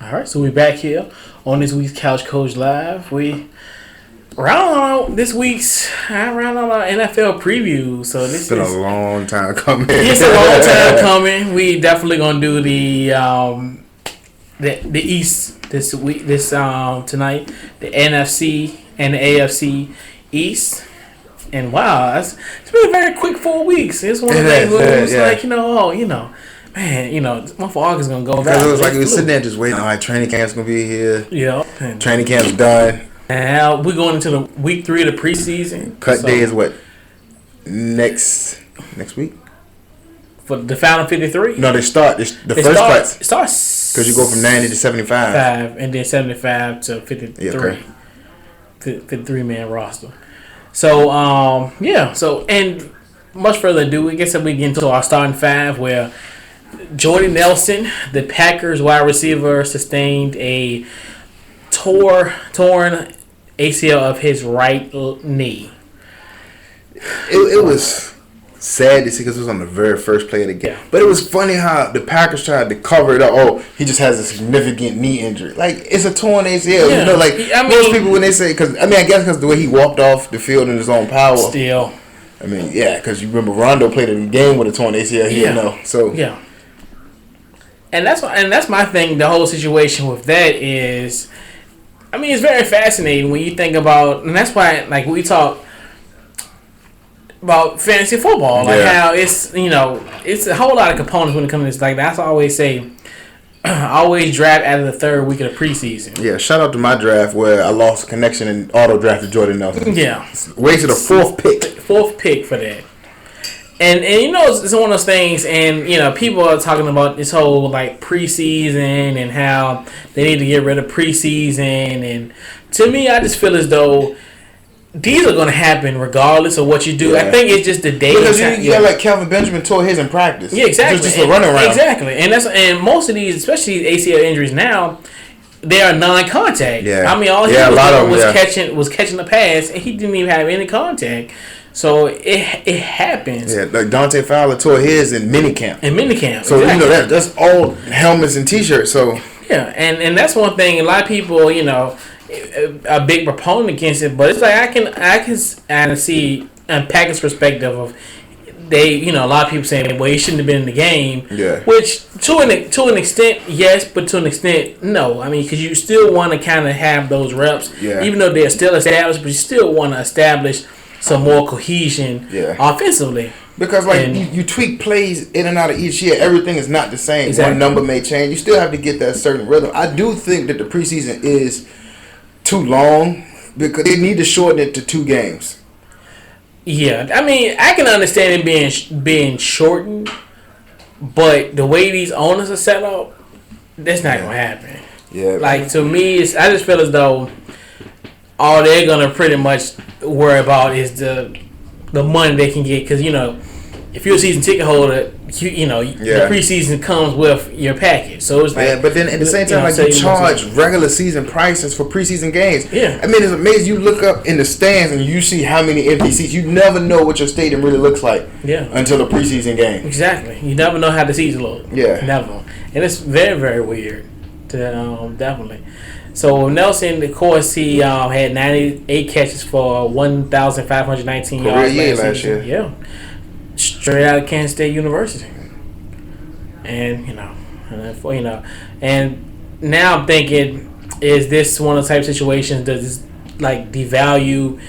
All right, so we're back here on this week's Couch Coach Live. We round out this week's round out our NFL preview. So this it's been a long time coming. It's a long time coming. We definitely gonna do the East this week. Tonight, the NFC and the AFC East. And wow, it's been a very quick 4 weeks. It's one of the things where it was like, man, month of August is gonna go. Because it was like we were sitting there just waiting. All right, training camp's gonna be here. Yeah, training camp's done. And now we're going into the week 3 of the preseason. Cut day is what? Next week? For the final 53? No, they start. The first cut. It starts because you go from 90 to 75. And then 75 to 53. Yeah, okay. 53-man roster. So, So, and much further ado, I guess we get into our starting five where Jordy Nelson, the Packers wide receiver, sustained a torn ACL of his right knee. It was sad to see because it was on the very first play of the game. Yeah. But it was funny how the Packers tried to cover it up. Oh, he just has a significant knee injury. Like, it's a torn ACL. Yeah. Most people when they say, I guess because the way he walked off the field in his own power. Still. Because you remember Rondo played a game with a torn ACL. So. Yeah. And that's my thing. The whole situation with that is, it's very fascinating when you think about, and that's why, like, we talk about fantasy football, like how it's it's a whole lot of components when it comes to this. Like, that's what I always say. I always draft out of the third week of the preseason. Yeah, shout out to my draft where I lost a connection and auto drafted Jordan Nelson. Yeah, wasted a fourth pick for that. And it's one of those things, and people are talking about this whole like preseason and how they need to get rid of preseason, and to me, I just feel as though these are going to happen regardless of what you do. Yeah. I think it's just the day. Because you got like Kelvin Benjamin tore his in practice. Yeah, exactly. Just a running around. Exactly, and most of these, especially ACL injuries now, they are non-contact. Yeah. All he was catching the pass, and he didn't even have any contact. So it happens. Yeah, like Dante Fowler tore his in minicamp. So exactly. That's all helmets and t-shirts. So yeah, and that's one thing. A lot of people, a big proponent against it, but it's like I can see a Packers perspective of they, a lot of people saying, well, he shouldn't have been in the game. Yeah. Which to an extent, yes, but to an extent, no. Because you still want to kind of have those reps, even though they're still established, but you still want to establish some more cohesion offensively. Because you tweak plays in and out of each year. Everything is not the same. Exactly. One number may change. You still have to get that certain rhythm. I do think that the preseason is too long because they need to shorten it to 2 games. Yeah, I can understand it being shortened, but the way these owners are set up, that's not gonna happen. Yeah. Like, to me, I just feel as though all they're gonna pretty much worry about is the money they can get, because if you're a season ticket holder, the preseason comes with your package. So it's like, but then at the same time, you charge regular season prices for preseason games. Yeah, it's amazing. You look up in the stands and you see how many empty seats. You never know what your stadium really looks like. Yeah, until the preseason game. Exactly. You never know how the seats look. Yeah, never. And it's very, very weird. Definitely. So Nelson, of course, he had 98 catches for 1,519 yards last year. Yeah, straight out of Kansas State University. And and now I'm thinking, is this one of the type of situations does this like devalue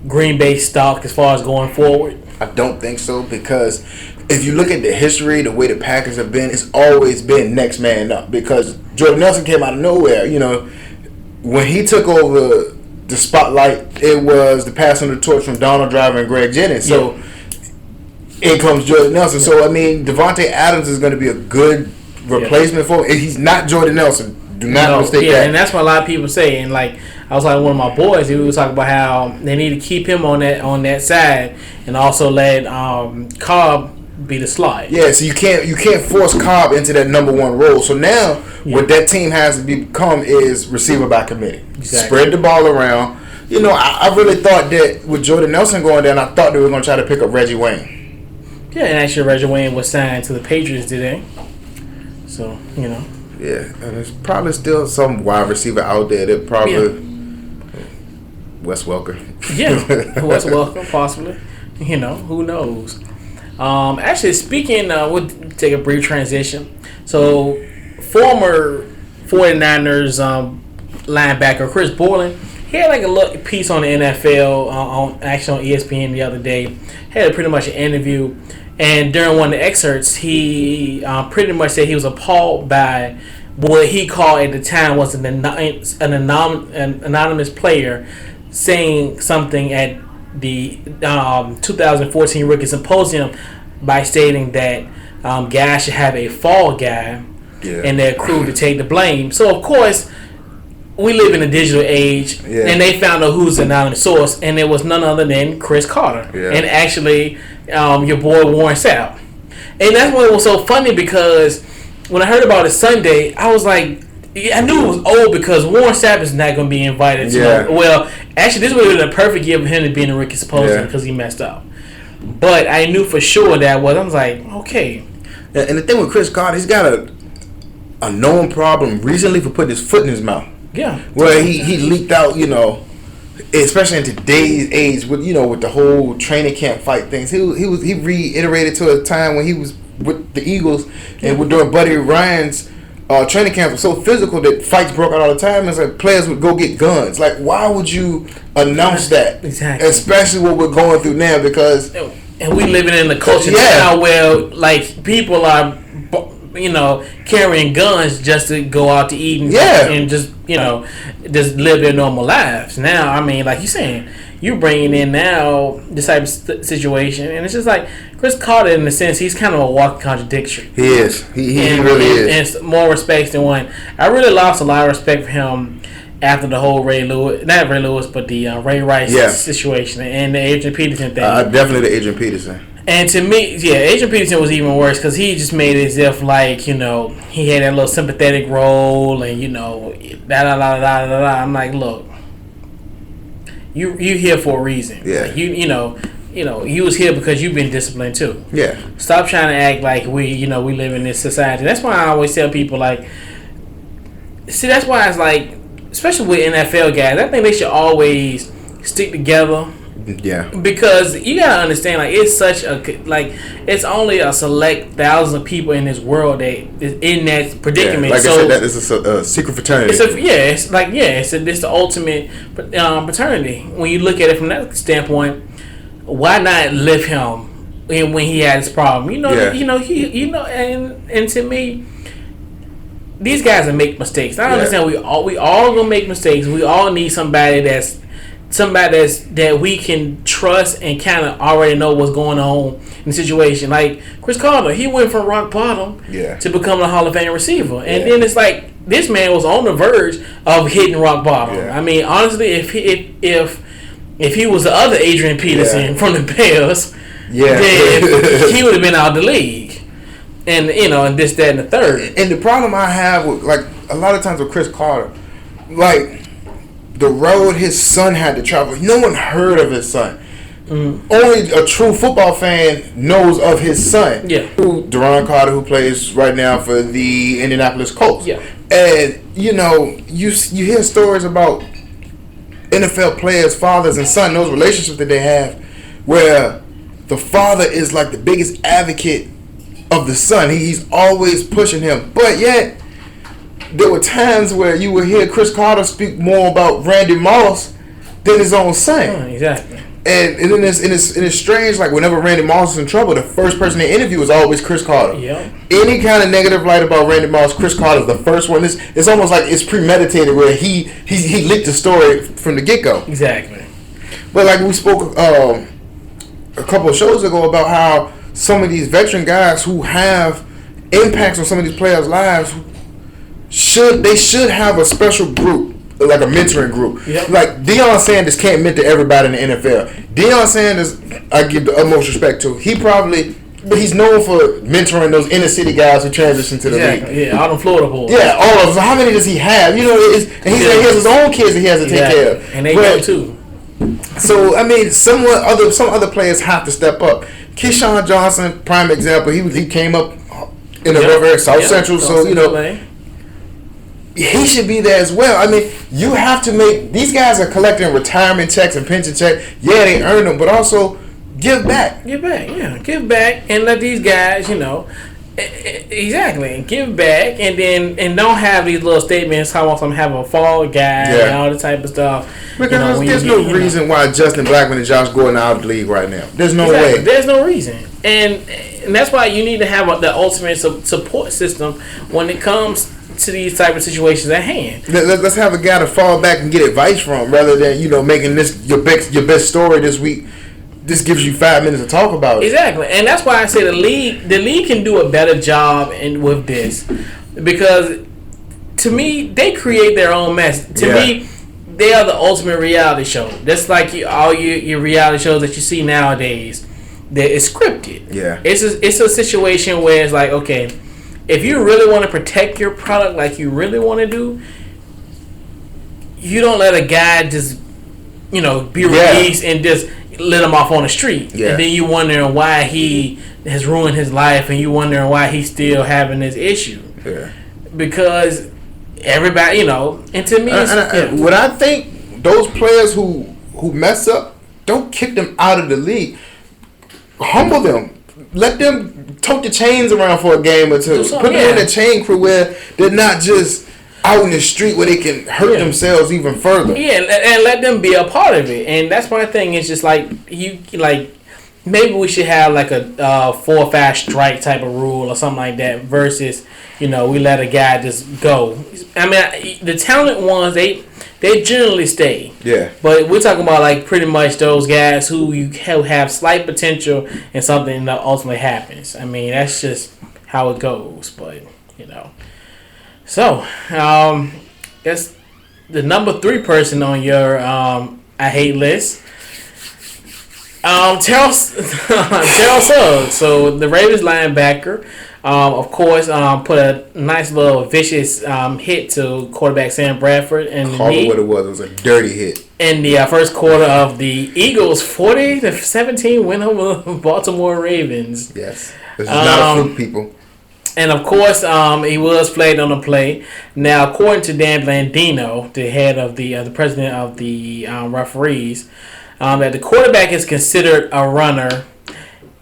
Green Bay stock as far as going forward? I don't think so, because if you look at the history, the way the Packers have been, it's always been next man up. Because Jordan Nelson came out of nowhere. When he took over the spotlight, it was the passing of the torch from Donald Driver and Greg Jennings. So in comes Jordan Nelson. So Devontae Adams is going to be a good replacement for him. He's not Jordan Nelson. Do not mistake that. And that's what a lot of people say. And I was like one of my boys, he was talking about how they need to keep him on that side, and also let Cobb be the slot. Yeah, so you can't force Cobb into that number 1 role. So now what that team has to become is receiver by committee. Exactly. Spread the ball around. I really thought that with Jordan Nelson going down, I thought they were going to try to pick up Reggie Wayne. Yeah, and actually Reggie Wayne was signed to the Patriots today. So, Yeah, and there's probably still some wide receiver out there that probably Wes Welker. Yeah, Wes Welker, possibly. You know, who knows? Actually, speaking, we'll take a brief transition. So, former 49ers linebacker Chris Borland, he had like a look piece on the NFL on ESPN the other day. Had pretty much an interview, and during one of the excerpts, he pretty much said he was appalled by what he called at the time was an anonymous player saying something at the 2014 Rookie Symposium by stating that guys should have a fall guy in their crew to take the blame. So, of course, we live in a digital age, and they found out who's the anonymous source, and it was none other than Chris Carter. And actually, your boy Warren Sapp. And that's what was so funny, because when I heard about it Sunday, I was like, I knew it was old because Warren Sapp is not going to be invited to. Well, actually, this would have been a perfect year for him to be in the Rookie Symposium because he messed up. But I knew for sure that was. I was like, okay. And the thing with Chris Carter, he's got a known problem recently for putting his foot in his mouth. Yeah. Where he leaked out, you know, especially in today's age with, you know, with the whole training camp fight things. He reiterated to a time when he was with the Eagles and during Buddy Ryan's training camp was so physical that fights broke out all the time. It's like players would go get guns. Like, why would you announce that? Exactly. Especially what we're going through now, because and we living in the culture now where like people are, you know, carrying guns just to go out to eat and just, you know, just live their normal lives. Now, I mean, like you're saying, you're bringing in now this type of situation, and it's just like Chris Carter, in a sense, he's kind of a walking contradiction. He is. He really is. And it's more respect than one. I really lost a lot of respect for him after the whole Ray Rice situation and the Adrian Peterson thing. Definitely the Adrian Peterson. And to me, Adrian Peterson was even worse because he just made it as if, like, you know, he had that little sympathetic role and, you know, da-da-da-da-da-da. I'm like, look, you here for a reason. Yeah. Like, you know, you was here because you've been disciplined too. Yeah. Stop trying to act like we live in this society. That's why I always tell people, like, see, that's why it's like, especially with NFL guys, I think they should always stick together. Yeah. Because you gotta understand, like, it's such a, like, it's only a select thousand of people in this world that is in that predicament. Like I said, that is a secret fraternity. It's the ultimate fraternity. When you look at it from that standpoint, why not lift him when he had his problem? And to me, these guys will make mistakes. I understand we all gonna make mistakes. We all need somebody that we can trust and kind of already know what's going on in the situation. Like Chris Carter, he went from rock bottom to becoming a Hall of Fame receiver, and then it's like this man was on the verge of hitting rock bottom. I mean, honestly, if he was the other Adrian Peterson from the Bears, then he would have been out of the league. And, you know, and this, that, and the third. And the problem I have with, like, a lot of times with Chris Carter, like, the road his son had to travel, no one heard of his son. Mm-hmm. Only a true football fan knows of his son. Yeah. Deron Carter, who plays right now for the Indianapolis Colts. Yeah. And, you know, you hear stories about NFL players, fathers and sons, those relationships that they have, where the father is like the biggest advocate of the son. He's always pushing him. But yet, there were times where you would hear Chris Carter speak more about Randy Moss than his own son. Exactly. And then it's strange, like whenever Randy Moss is in trouble, the first person they interview is always Chris Carter. Yep. Any kind of negative light about Randy Moss, Chris Carter is the first one. It's almost like it's premeditated, where he leaked the story from the get-go. Exactly. But like we spoke a couple of shows ago about how some of these veteran guys who have impacts on some of these players' lives should have a special group, like a mentoring group. Yep. Like Deion Sanders can't mentor everybody in the NFL. Deion Sanders, I give the utmost respect to. He's known for mentoring those inner city guys who transition to the league. Yeah, all the Florida boys. Yeah, all of them. So how many does he have? You know, and he has his own kids that he has to take care of, and they go too. So I mean, some other players have to step up. Keyshawn Johnson, prime example. He came up in the South Central, so you know. he should be there as well. I mean, you have to make these guys are collecting retirement checks and pension checks. Yeah, they earn them, but also give back. Give back, and let these guys, exactly, give back, and don't have these little statements how I'm have a fall guy and all the type of stuff. Because there's no reason why Justin Blackman and Josh Gordon are out of the league right now. There's no way. There's no reason, and that's why you need to have the ultimate support system when it comes to these type of situations at hand. Let's have a guy to fall back and get advice from, rather than making this your best story this week. This gives you 5 minutes to talk about it. Exactly, and that's why I say the league can do a better job with this, because to me they create their own mess. To me, they are the ultimate reality show. That's like all your reality shows that you see nowadays. That is scripted. Yeah, it's a situation where it's like, okay, if you really want to protect your product like you really want to do, you don't let a guy just be released and just let him off on the street, and then you wondering why he has ruined his life, and you wondering why he's still having this issue. Yeah, because everybody, and to me, what I think, those players who mess up, don't kick them out of the league. Humble them. Let them tote the chains around for a game or two. Put them in the chain crew where they're not just out in the street where they can hurt themselves even further. Yeah, and let them be a part of it. And that's my thing. It's just like maybe we should have like a 4 or 5 strike type of rule or something like that. Versus we let a guy just go. I mean, the talented ones they generally stay. Yeah. But we're talking about like pretty much those guys who you have slight potential and something that ultimately happens. I mean, that's just how it goes. But So, that's the number 3 person on your I hate list. Terrell Suggs. So the Ravens linebacker, of course, put a nice little vicious hit to quarterback Sam Bradford and call it what it was. It was a dirty hit in the first quarter of the Eagles' 40-17 win over the Baltimore Ravens. Yes, this is not a fluke, people. And of course, he was flagged on the play. Now, according to Dan Blandino, the head of the president of the referees, that the quarterback is considered a runner,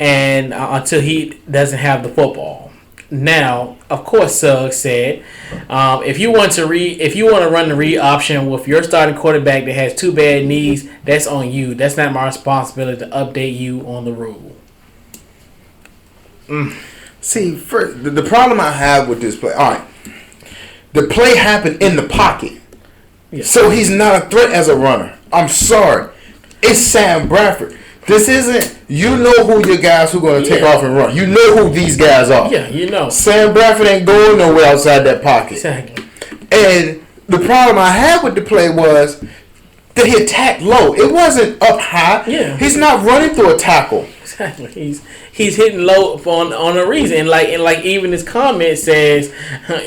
and until he doesn't have the football. Now, of course, Suggs said, if you want to run the read option with your starting quarterback that has 2 bad knees, that's on you. That's not my responsibility to update you on the rule. See, first, the problem I have with this play, all right, the play happened in the pocket. Yeah. So he's not a threat as a runner. I'm sorry. It's Sam Bradford. This isn't, who your guys who are going to take off and run. You know who these guys are. Yeah, Sam Bradford ain't going nowhere outside that pocket. Exactly. And the problem I had with the play was that he attacked low. It wasn't up high. Yeah. He's not running through a tackle. Exactly. He's hitting low on a reason. And like even his comment says,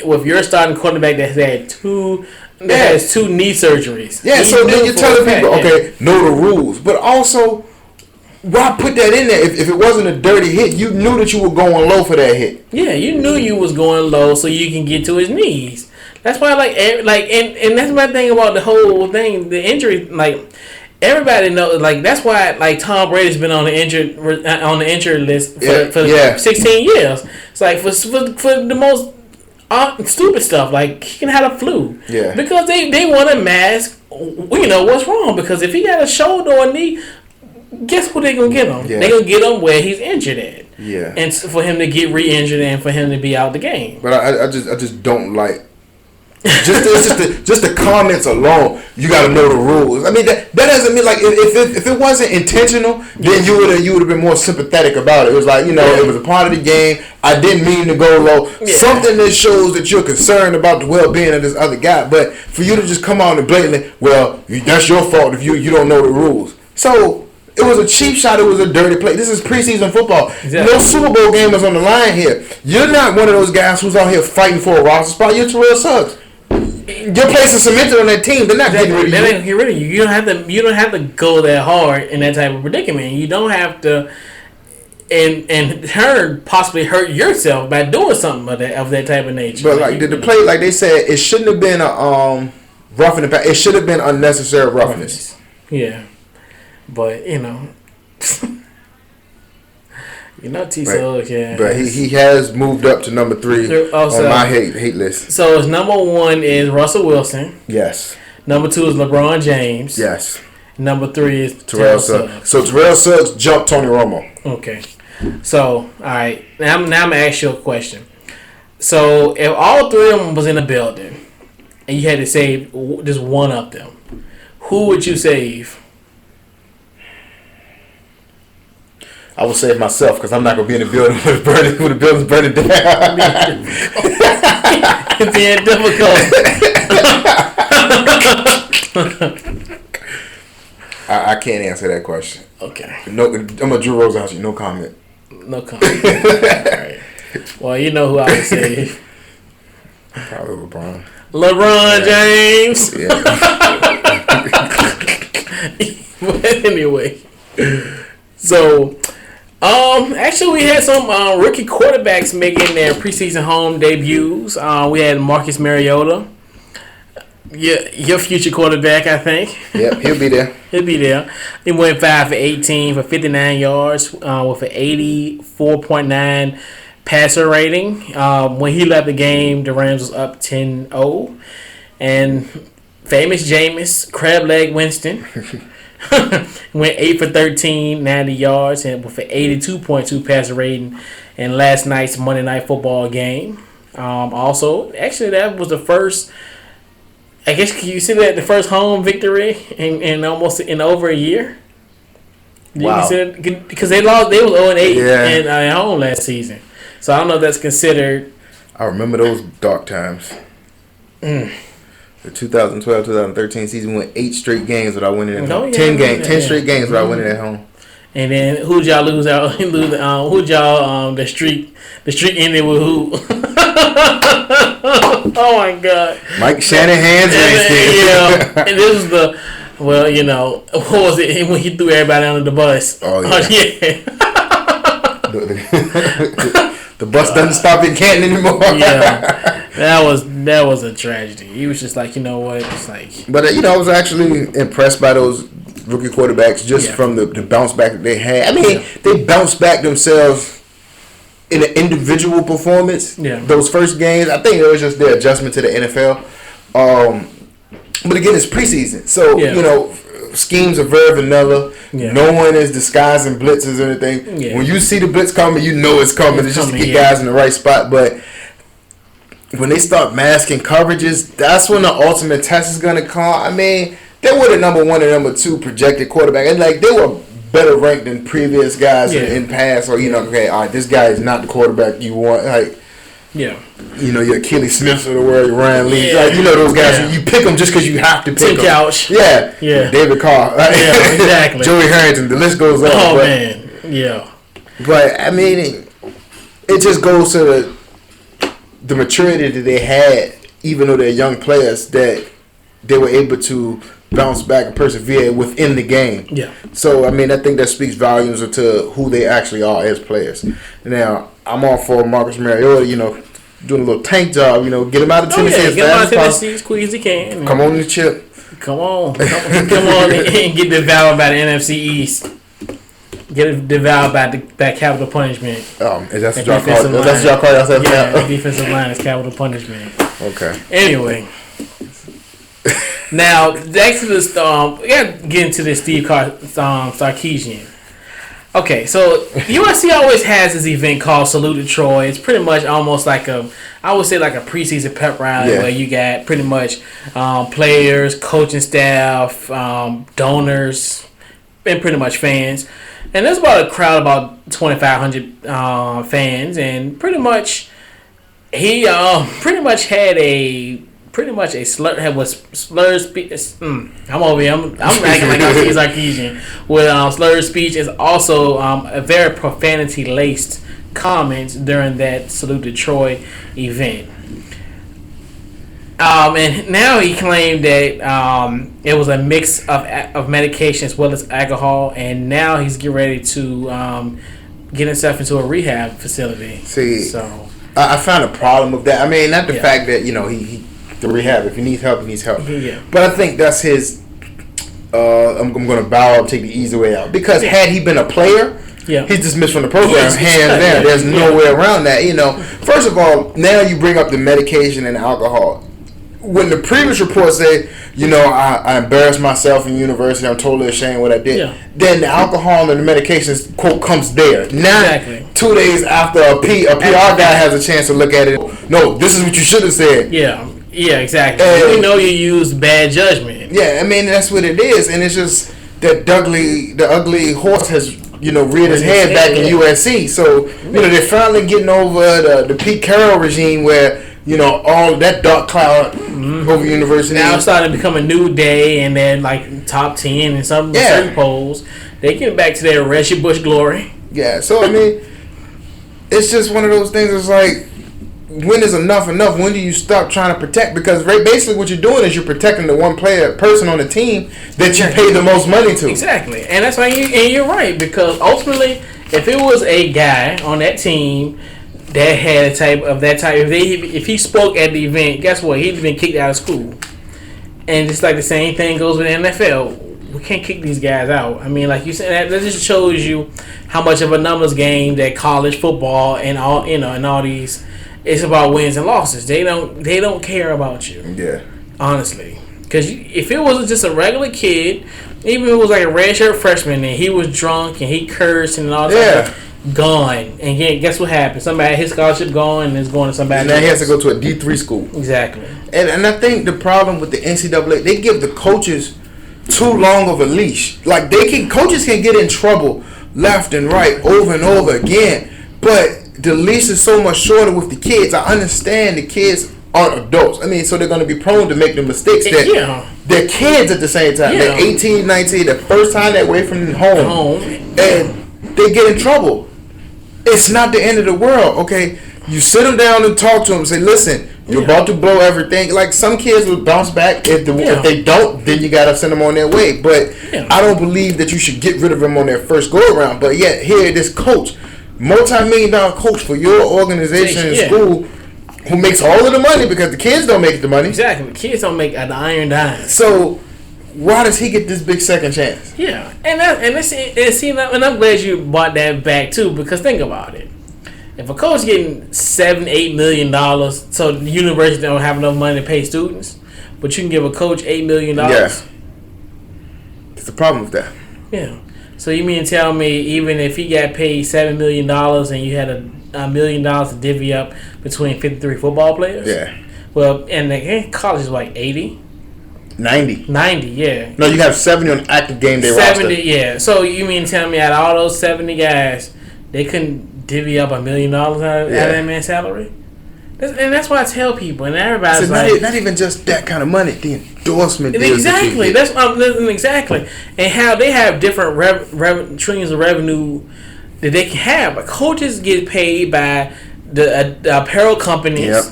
with your starting quarterback that has 2 knee surgeries. Yeah, so then you're telling people, okay, know the rules. But also, why put that in there? If it wasn't a dirty hit, you knew that you were going low for that hit. Yeah, you knew you was going low so you can get to his knees. That's why, and that's my thing about the whole thing, the injury, everybody knows, that's why, Tom Brady's been on the injured list for 16 years. It's like for the most stupid stuff, he can have a flu. Yeah. Because they want to mask, what's wrong. Because if he got a shoulder or a knee, guess what they gonna get him? Yeah. They gonna get him where he's injured at. Yeah. And for him to get re-injured and for him to be out the game. But I just don't like. Just the comments alone, you got to know the rules. I mean that doesn't mean if it wasn't intentional, then you would have been more sympathetic about it. It was it was a part of the game. I didn't mean to go low. Yeah. Something that shows that you're concerned about the well-being of this other guy. But for you to just come on and blatantly, well, that's your fault if you don't know the rules. So it was a cheap shot. It was a dirty play. This is preseason football. Exactly. No Super Bowl game is on the line here. You're not one of those guys who's out here fighting for a roster spot. You're Terrell Suggs. Your place is cemented on that team. They're not getting rid of you. They ain't get rid of you. You don't have to go that hard in that type of predicament. You don't have to. in turn possibly hurt yourself by doing something of that type of nature. But like the play, like they said, it shouldn't have been a roughing the pass. It should have been unnecessary roughness. Yeah, but T-So, yeah. But he has moved up to number 3 on my hate list. So his number 1 is Russell Wilson. Yes. Number 2 is LeBron James. Yes. Number 3 is Terrell Suggs. So Terrell Suggs jumped Tony Romo. Okay. So, all right. Now I'm going to ask you a question. So if all 3 of them was in the building and you had to save just one of them, who would you save? I would save myself because I'm not gonna be in the building when the building's burning down. It's being difficult. I can't answer that question. Okay. No, I'm a Drew Rosenhaus. No comment. No comment. All right. Well, you know who I would save. Probably LeBron. LeBron James. Yeah. But anyway, so. Actually, we had some rookie quarterbacks making their preseason home debuts. We had Marcus Mariota, your future quarterback, I think. Yep, he'll be there. He'll be there. He went 5 for 18 for 59 yards with an 84.9 passer rating. When he left the game, the Rams was up 10-0. And famous Jameis, crab leg Winston. Went 8 for 13, 90 yards, and with an 82.2 passer rating in last night's Monday Night Football game. Also, actually, that was the first. I guess can you see that the first home victory in almost in over a year. Wow! Because they lost, they was 0-8 at home last season. So I don't know if that's considered. I remember those dark times. The 2012-2013 season went 8 straight games without winning at home. 10 straight games without winning at home. And then who'd y'all lose out? Who'd y'all the streak ended with who? Oh my God! Mike Shanahan's race. Yeah, and this was what was it when he threw everybody under the bus? Oh yeah. The bus doesn't stop in Canton anymore. Yeah, that was a tragedy. He was just like, you know what, it's like. But I was actually impressed by those rookie quarterbacks just from the bounce back that they had. I mean, they bounced back themselves in an individual performance. Yeah. Those first games, I think it was just their adjustment to the NFL. But again, it's preseason, so schemes are very vanilla. Yeah. No one is disguising blitzes or anything. Yeah. When you see the blitz coming, you know it's coming. It's just to get guys in the right spot. But when they start masking coverages, that's when the ultimate test is going to come. I mean, they were the number 1 and number 2 projected quarterback. And, they were better ranked than previous guys in past. Or, okay, all right, this guy is not the quarterback you want. Your Achilles Smiths of the world, your Ryan Lee. Those guys, you pick them just because you have to pick them. Couch. Yeah. David Carr. Yeah, exactly. Joey Harrington. The list goes on. Oh, man. Yeah. But, I mean, it just goes to the maturity that they had, even though they're young players, that they were able to bounce back and persevere within the game. Yeah. So, I mean, I think that speaks volumes to who they actually are as players. Now, I'm all for Marcus Mariota, doing a little tank job, get him out of Tennessee as fast as possible. As quick as he can. Come on the chip. Come on and get devoured by the NFC East. Get devoured by capital punishment. Is that what y'all call it? That's what y'all call yourself? Yeah, defensive line is capital punishment. Okay. Anyway. Now, back to this. We got to get into this Steve Sarkisian. Okay, so USC always has this event called Salute to Troy. It's pretty much almost like a preseason pep rally where you got pretty much players, coaching staff, donors, and pretty much fans. And there's about a crowd about 2,500 fans, and pretty much he pretty much had a slurred speech. I'm over here. I'm acting like I'm Sarkisian. With slurred speech is also a very profanity laced comments during that Salute to Troy event. And now he claimed that it was a mix of medication as well as alcohol, and now he's getting ready to get himself into a rehab facility. See, so I found a problem with that. I mean, not the fact that he the rehab. If he needs help, he needs help. Yeah. But I think that's his. I'm going to bow up, take the easy way out, because had he been a player. Yeah. He's dismissed from the program, hands down. There's no way around that. First of all, now you bring up the medication and alcohol. When the previous report said, I embarrassed myself in university, I'm totally ashamed of what I did. Yeah. Then the alcohol and the medications quote comes there. Now, 2 days after a PR guy has a chance to look at it, no, this is what you should have said. Yeah. Yeah, exactly. We know you used bad judgment. Yeah, I mean that's what it is, and it's just that the ugly horse has. Reared his head back in USC. So, they're finally getting over the Pete Carroll regime where, all that dark cloud over university. Now it's starting to become a new day, and then, top 10 and some certain polls. They get back to their Reggie Bush glory. Yeah, so, I mean, it's just one of those things. It's like, when is enough? When do you stop trying to protect? Because basically what you're doing is you're protecting the one person on the team that you pay the most money to. Exactly. And that's why you're right, because ultimately if it was a guy on that team that had if he spoke at the event, guess what? He'd been kicked out of school. And just like the same thing goes with the NFL. We can't kick these guys out. I mean, like you said, that just shows you how much of a numbers game that college football and all these. It's about wins and losses. They don't care about you. Yeah. Honestly. Because if it was just a regular kid, even if it was like a redshirt freshman and he was drunk and he cursed and all that, gone. And guess what happened? His scholarship gone and is going to somebody else. And now he has to go to a D3 school. Exactly. And I think the problem with the NCAA, they give the coaches too long of a leash. Like coaches can get in trouble left and right over and over again. But the leash is so much shorter with the kids. I understand the kids aren't adults. I mean, so they're going to be prone to make the mistakes that they're kids at the same time. Yeah. They're 18, 19, the first time they're away from home. And they get in trouble. It's not the end of the world, okay? You sit them down and talk to them and say, listen, you're about to blow everything. Like, some kids will bounce back. If they don't, then you got to send them on their way. But I don't believe that you should get rid of them on their first go-around. But yet, here, this coach, multi-million-dollar coach for your organization and school, who makes all of the money because the kids don't make the money. Exactly. The kids don't make an iron dime. So why does he get this big second chance? Yeah. And I'm glad you brought that back too, because think about it. If a coach getting $7-8 million, so the university don't have enough money to pay students, but you can give a coach $8 million. Yeah. It's the problem with that. Yeah. So you mean to tell me even if he got paid $7 million and you had $1 million to divvy up between 53 football players? Yeah. Well, and the college is like 80? 90. 90, yeah. No, you have 70 on active game day roster. 70, yeah. So you mean to tell me out of all those 70 guys, they couldn't divvy up $1 million out of that man's salary? And that's why I tell people, and everybody's not even just that kind of money, the endorsement deals. Exactly. That's exactly. And how they have different streams of revenue that they can have. Like, coaches get paid by the apparel companies. Yep.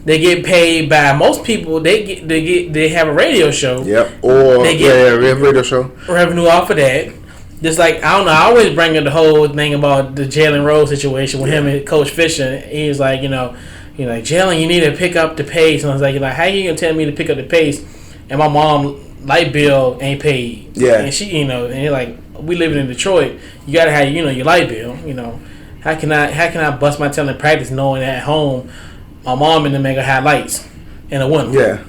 They get paid by most people. They have a radio show. Yep. Or they get a radio show. Revenue off of that. Just like, I don't know, I always bring up the whole thing about the Jalen Rose situation with him and Coach Fisher. He was like, Jalen, you need to pick up the pace. And I was like, how you gonna tell me to pick up the pace? And my mom light bill ain't paid. Yeah. And she, and you're like, we living in Detroit. You gotta have, your light bill. How can I bust my tail in practice knowing that at home my mom and them ain't gonna have lights in the winter? Yeah.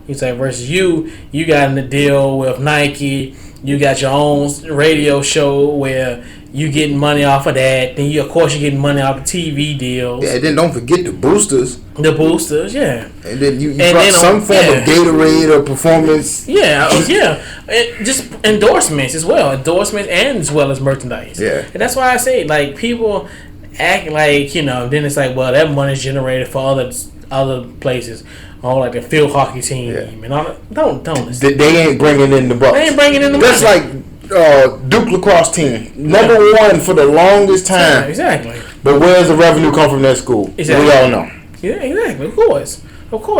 He's like, versus you got in the deal with Nike. You got your own radio show where you getting money off of that. Then of course, you're getting money off the TV deals. Yeah, and then don't forget the boosters. The boosters, yeah. And then you brought some form of Gatorade or performance. Yeah, and just endorsements as well. Endorsements and as well as merchandise. Yeah. And that's why I say, like, people act like, then it's like, well, that money's generated for other places. Oh, like the field hockey team and all that. Don't listen. They ain't bringing in the bucks. They ain't bringing in the money. That's like Duke lacrosse team, number one for the longest time. Yeah, exactly. But where's the revenue come from that school? Exactly. We all know. Yeah, exactly. Of course.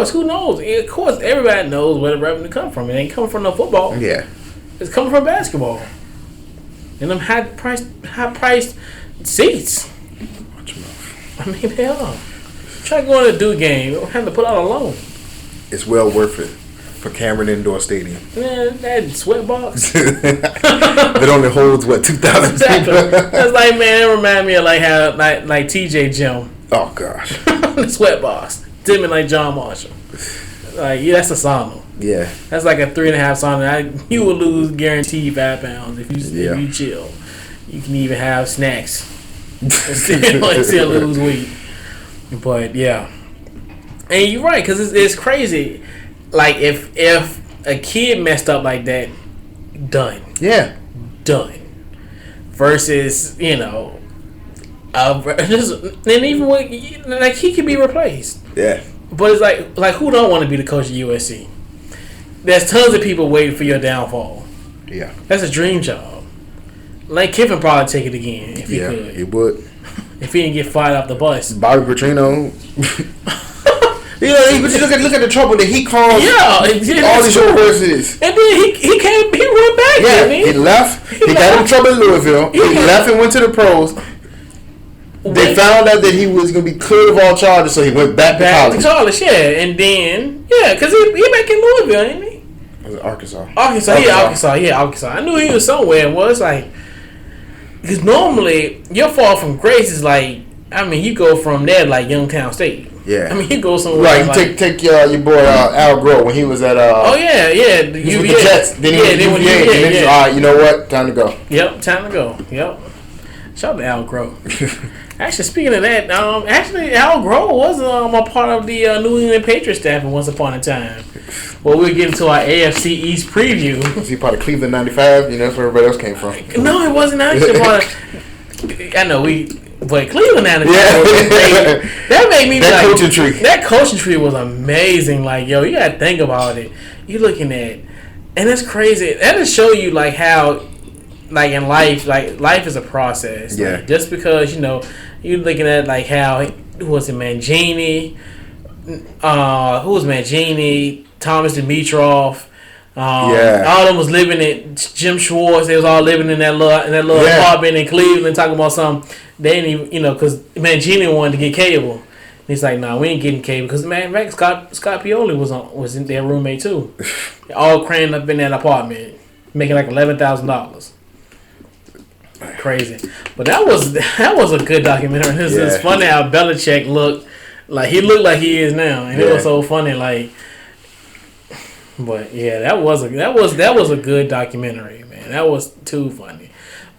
Who knows? Of course, everybody knows where the revenue come from. It ain't coming from no football. Yeah. It's coming from basketball. And them high priced seats. Watch your mouth. I mean, hell, try going to do game. We'll have to put out a loan. It's well worth it for Cameron Indoor Stadium. Man, that sweat box. That only holds what 2,000 Exactly. people. That's like, man, it remind me of like how like TJ Jim. Oh gosh. The sweat box. Timmy like John Marshall. Like, yeah, that's a sauna. Yeah. That's like a 3.5 sauna. You will lose guaranteed 5 pounds if you chill. You can even have snacks and still lose weight. But yeah, and you're right, because it's crazy. Like if a kid messed up like that, done. Yeah. Done. Versus, and even when, like, he could be replaced. Yeah. But it's like who don't want to be the coach of USC? There's tons of people waiting for your downfall. Yeah. That's a dream job. Lane Kiffin probably take it again if he could. He would. If he didn't get fired off the bus. Bobby Petrino. But you look at the trouble that he caused. Yeah, all these universities. And then he went back. Yeah, didn't he left. He got in trouble in Louisville. He left and went to the pros. They found out that he was going to be cleared of all charges, so he went back to college. Yeah, and then because he back in Louisville, ain't he? Was it Arkansas? Arkansas. I knew he was somewhere. It was like, because normally your fall from grace is like, I mean, you go from there like Youngstown State. Yeah. I mean, you go somewhere right. like, Take your boy Al Groh when he was at the UVA. The Jets. Then he went to UVA. All right, you know what? Time to go. Yep, time to go. Yep. Shout out to Al Groh. Actually, speaking of that, Al Groh was a part of the New England Patriots staff once upon a time. Well, we'll get into our AFC East preview. Was he part of Cleveland '95? That's where everybody else came from. No, it wasn't actually part of. I know but Cleveland '95. Yeah. That made me that like, coaching tree. That coaching tree was amazing. Like, yo, you gotta think about it. You're looking at, and it's crazy. That just show you like how, like in life, like life is a process. Yeah. Like, just because you're looking at like how who was it, Mangini? Who was Mangini? Thomas Dimitrov. All of them was living at Jim Schwartz. They was all living in that little apartment in Cleveland, talking about something. They didn't even, because Mangini wanted to get cable. And he's like, nah, we ain't getting cable. Because, man, Scott Pioli was in their roommate, too. All crammed up in that apartment, making like $11,000. Crazy. But that was a good documentary. It's funny how Belichick looked like he is now. And it was so funny, like. But yeah, that was a good documentary, man. That was too funny.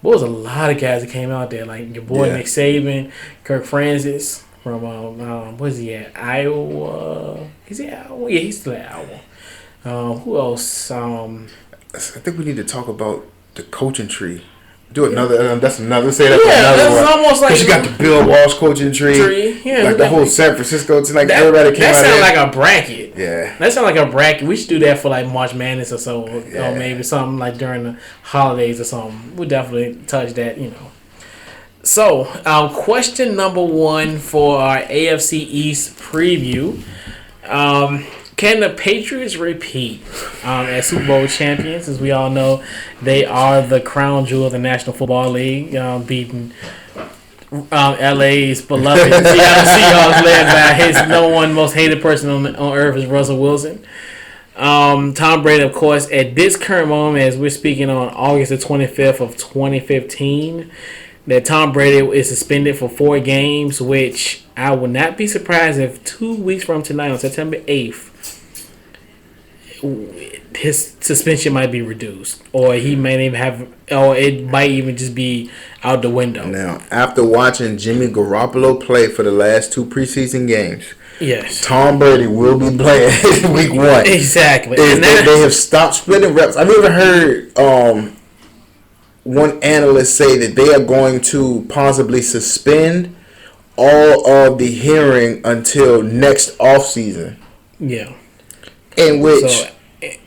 But there was a lot of guys that came out there, like your boy Nick Saban, Kirk Francis from where's he at? Iowa? Is he at Iowa? Yeah, he's still at Iowa. Who else? I think we need to talk about the coaching tree. Do another. That's another. Say that. That's one. Almost like you got the Bill Walsh coaching tree. Yeah, like the whole San Francisco team. Like everybody came out. That sounds like a bracket. Yeah. That sounds like a bracket. We should do that for like March Madness or so, or maybe something like during the holidays or something. We'll definitely touch that. So, question number 1 for our AFC East preview. Can the Patriots repeat as Super Bowl champions? As we all know, they are the crown jewel of the National Football League, beating LA's beloved Seattle Seahawks, led by his number one most hated person on earth is Russell Wilson. Tom Brady, of course, at this current moment, as we're speaking on August the 25th of 2015, that Tom Brady is suspended for 4 games, which I would not be surprised if 2 weeks from tonight, on September 8th, his suspension might be reduced, or he may even have, or it might even just be out the window. Now, after watching Jimmy Garoppolo play for the last 2 preseason games, yes, Tom Brady will be playing week 1. Exactly. They have stopped splitting reps. I've even heard one analyst say that they are going to possibly suspend all of the hearing until next offseason. Yeah. In which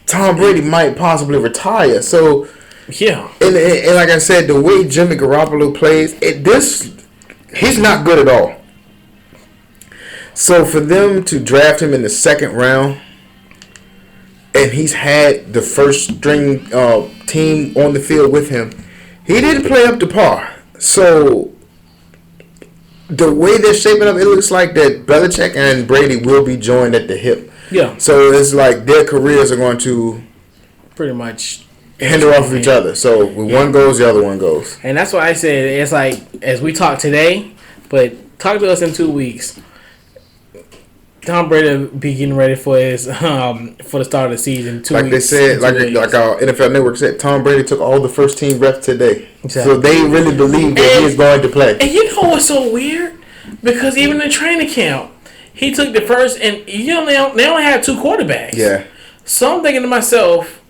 Tom Brady might possibly retire. So, yeah. And like I said, the way Jimmy Garoppolo plays, he's not good at all. So for them to draft him in the 2nd round, and he's had the first string team on the field with him, he didn't play up to par. So the way they're shaping up, it looks like that Belichick and Brady will be joined at the hip. Yeah. So it's like their careers are going to pretty much hinder off of each other. So when one goes, the other one goes. And that's why I said it's like as we talk today, but talk to us in 2 weeks. Tom Brady be getting ready for his for the start of the season. 2 like weeks. They said, like our NFL Network said, Tom Brady took all the first team reps today. Exactly. So they really believe that he is going to play. And you know what's so weird? Because even in training camp, he took the first, and they only had 2 quarterbacks. Yeah. So I'm thinking to myself,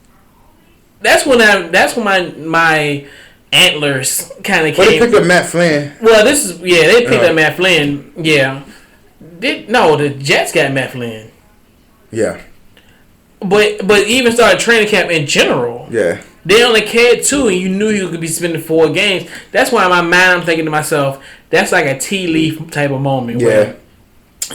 that's when my antlers kind of came. Well, they picked up Matt Flynn. Well, they picked up Matt Flynn. Yeah. The Jets got Matt Flynn. Yeah. But even started training camp in general. Yeah. They only cared 2, and you knew you could be spending 4 games. That's why in my mind I'm thinking to myself, that's like a tea leaf type of moment where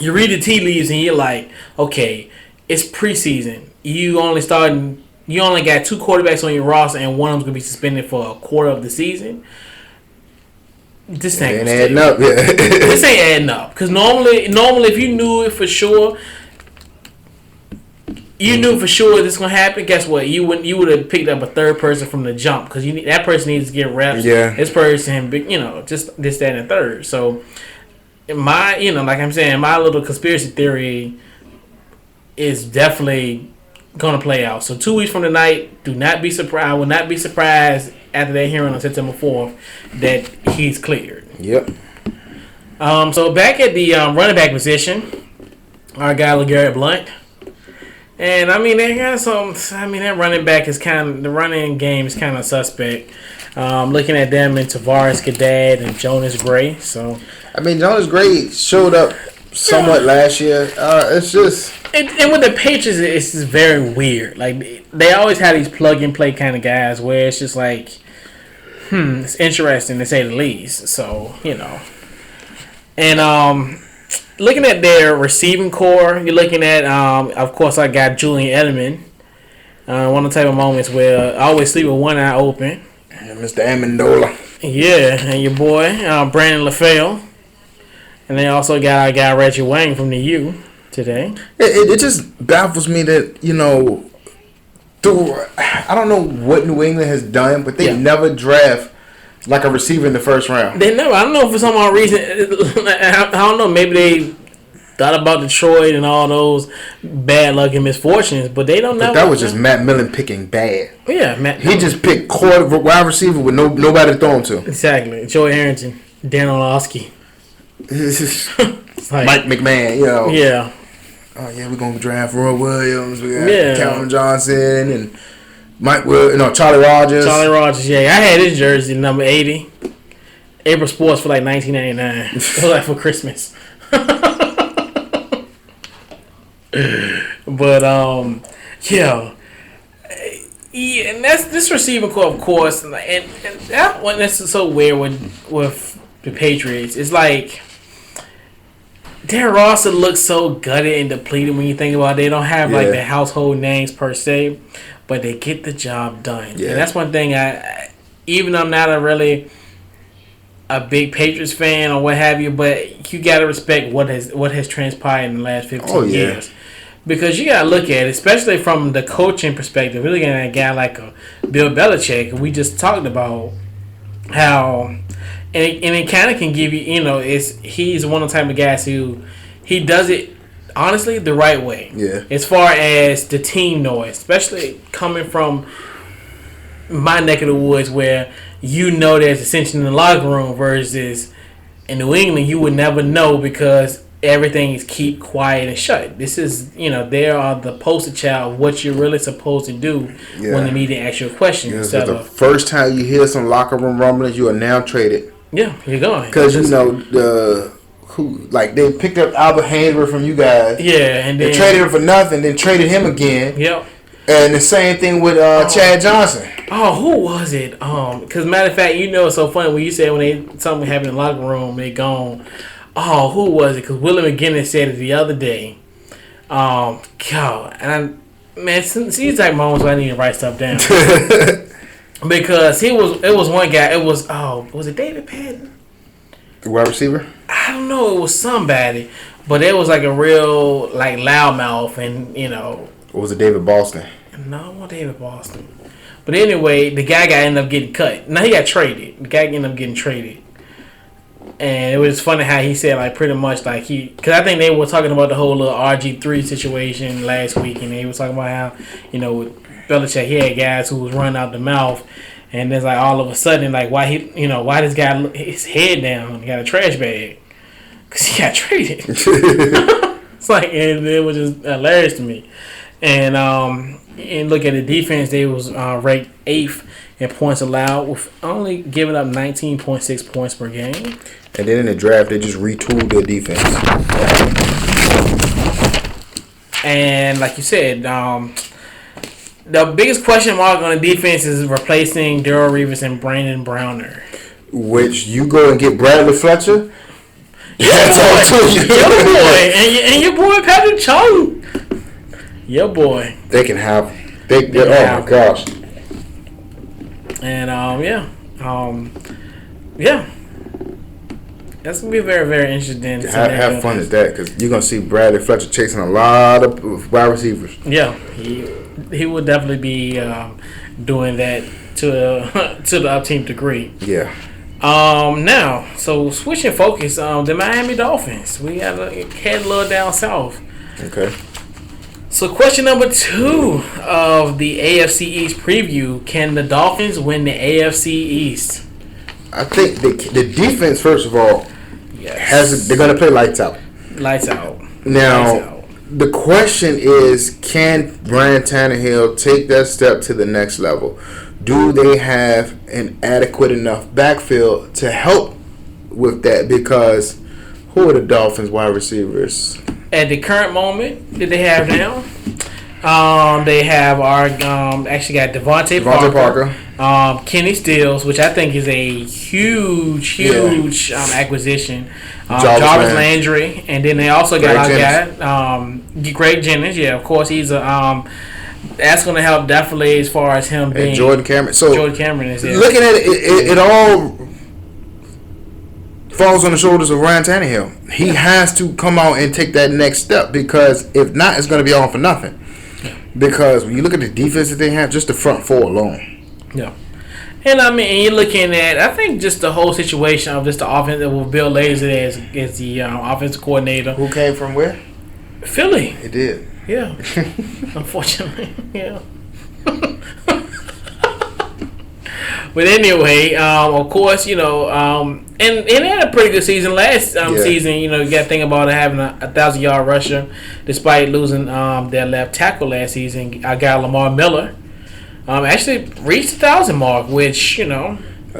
you read the tea leaves and you're like, okay, it's preseason. You only got 2 quarterbacks on your roster, and one of them's gonna be suspended for a quarter of the season. This ain't adding up. Yeah. This ain't adding up. Because normally, if you knew it for sure, this gonna happen. Guess what? You would have picked up a third person from the jump because that person needs to get reps. Yeah. This person, just this, that, and the third. So, like I'm saying, my little conspiracy theory is definitely gonna play out. So 2 weeks from tonight, do not be surprised. I will not be surprised after that hearing on September 4th that he's cleared. Yep. So back at the running back position, our guy LeGarrette Blount. And they got some. That running back is the running game is kind of suspect. Looking at them and Tavares Gaddad and Jonas Gray. So Jonas Gray showed up somewhat last year. It's just. And with the Patriots, it's just very weird. Like they always have these plug and play kind of guys where it's just like, it's interesting to say the least. So and looking at their receiving core, you're looking at of course I got Julian Edelman. One of the type of moments where I always sleep with one eye open. And Mr. Amendola. Yeah, and your boy Brandon LaFell, and they also got our guy Reggie Wayne from the U. Today, it just baffles me that I don't know what New England has done, but they never draft like a receiver in the first round. They never. I don't know for some odd reason. I don't know. Maybe they thought about Detroit and all those bad luck and misfortunes, but they don't know. But that was just Matt Millen picking bad. Yeah, he just picked wide receiver with nobody to throw him to. Exactly. Joey Harrington, Dan Orlovsky, Mike McMahon. Yeah. Oh yeah, we're gonna draft Roy Williams. We got Calvin Johnson and Charlie Rogers. Charlie Rogers, I had his jersey number 80. April Sports for like $19.99. It was like for Christmas. But and that's this receiving core, of course, and that one that's so weird with the Patriots. It's like their roster looks so gutted and depleted when you think about it. They don't have like the household names per se, but they get the job done. Yeah. And that's one thing even though I'm not a big Patriots fan or what have you, but you gotta respect what has transpired in the last 15 years. Because you gotta look at it, especially from the coaching perspective. We're looking at a guy like Bill Belichick. We just talked about how. And it kind of can give you, he's one of the type of guys who he does it honestly the right way. Yeah. As far as the team noise, especially coming from my neck of the woods where there's ascension in the locker room versus in New England you would never know because everything is keep quiet and shut. This is, they are the poster child of what you're really supposed to do when the media asks you a question. Instead of first time you hear some locker room rumblings, you are now traded. Yeah, you're going. Because they picked up Albert Hansberg from you guys. Yeah, and then they traded him for nothing, then traded him again. Yep. And the same thing with Chad Johnson. Oh, who was it? Because matter of fact, it's so funny when you said something happened in the locker room, they gone. Oh, who was it? Because Willie McGinnis said it the other day. God, and these type of moments where I need to write stuff down. Because it was one guy. It was was it David Patton? The wide receiver? I don't know. It was somebody, but it was like a real like loudmouth, and Or was it David Boston? No, it wasn't David Boston. But anyway, the guy ended up getting cut. Now he got traded. The guy ended up getting traded. And it was funny how he said, like, pretty much, like, because I think they were talking about the whole little RG3 situation last week, and they was talking about how, with Belichick, he had guys who was running out the mouth, and it's like all of a sudden, like, why this guy, his head down, he got a trash bag? Because he got traded. It's like, and it was just hilarious to me. And look at the defense, they was ranked 8th in points allowed, with only giving up 19.6 points per game. And then in the draft, they just retooled their defense. And like you said, the biggest question mark on the defense is replacing Darrell Reeves and Brandon Browner. Which you go and get Bradley Fletcher. Your boy, and your boy Patrick Chung. Your boy. They can have. Oh my gosh. And yeah. That's gonna be very, very interesting. Have fun at that, because you're gonna see Bradley Fletcher chasing a lot of wide receivers. Yeah, he would definitely be doing that to the up team degree. Yeah. Now, so switching focus, the Miami Dolphins. We got to head a little down south. Okay. So question number 2 of the AFC East preview: can the Dolphins win the AFC East? I think the defense, first of all, they're going to play lights out. Lights out. Now, the question is, can Ryan Tannehill take that step to the next level? Do they have an adequate enough backfield to help with that? Because who are the Dolphins wide receivers? At the current moment that they have now, they have actually got Devontae Parker. Kenny Stills, which I think is a huge acquisition. Jarvis Landry, and then they also got our guy, Greg Jennings. Yeah, of course, he's a that's going to help definitely as far as him being. And Jordan Cameron. So Jordan Cameron is there. Looking at it all falls on the shoulders of Ryan Tannehill. He has to come out and take that next step, because if not, it's going to be all for nothing. Because when you look at the defense that they have, just the front four alone. Yeah. And I mean, you're looking at, I think, just the whole situation of just the offense with Bill Lazor as the offensive coordinator. Who came from where? Philly. It did. Yeah. Unfortunately, yeah. But anyway, of course, and they had a pretty good season last season. You got to think about it, having a 1,000-yard rusher, despite losing their left tackle last season. Our guy Lamar Miller actually reached the 1,000 mark, which I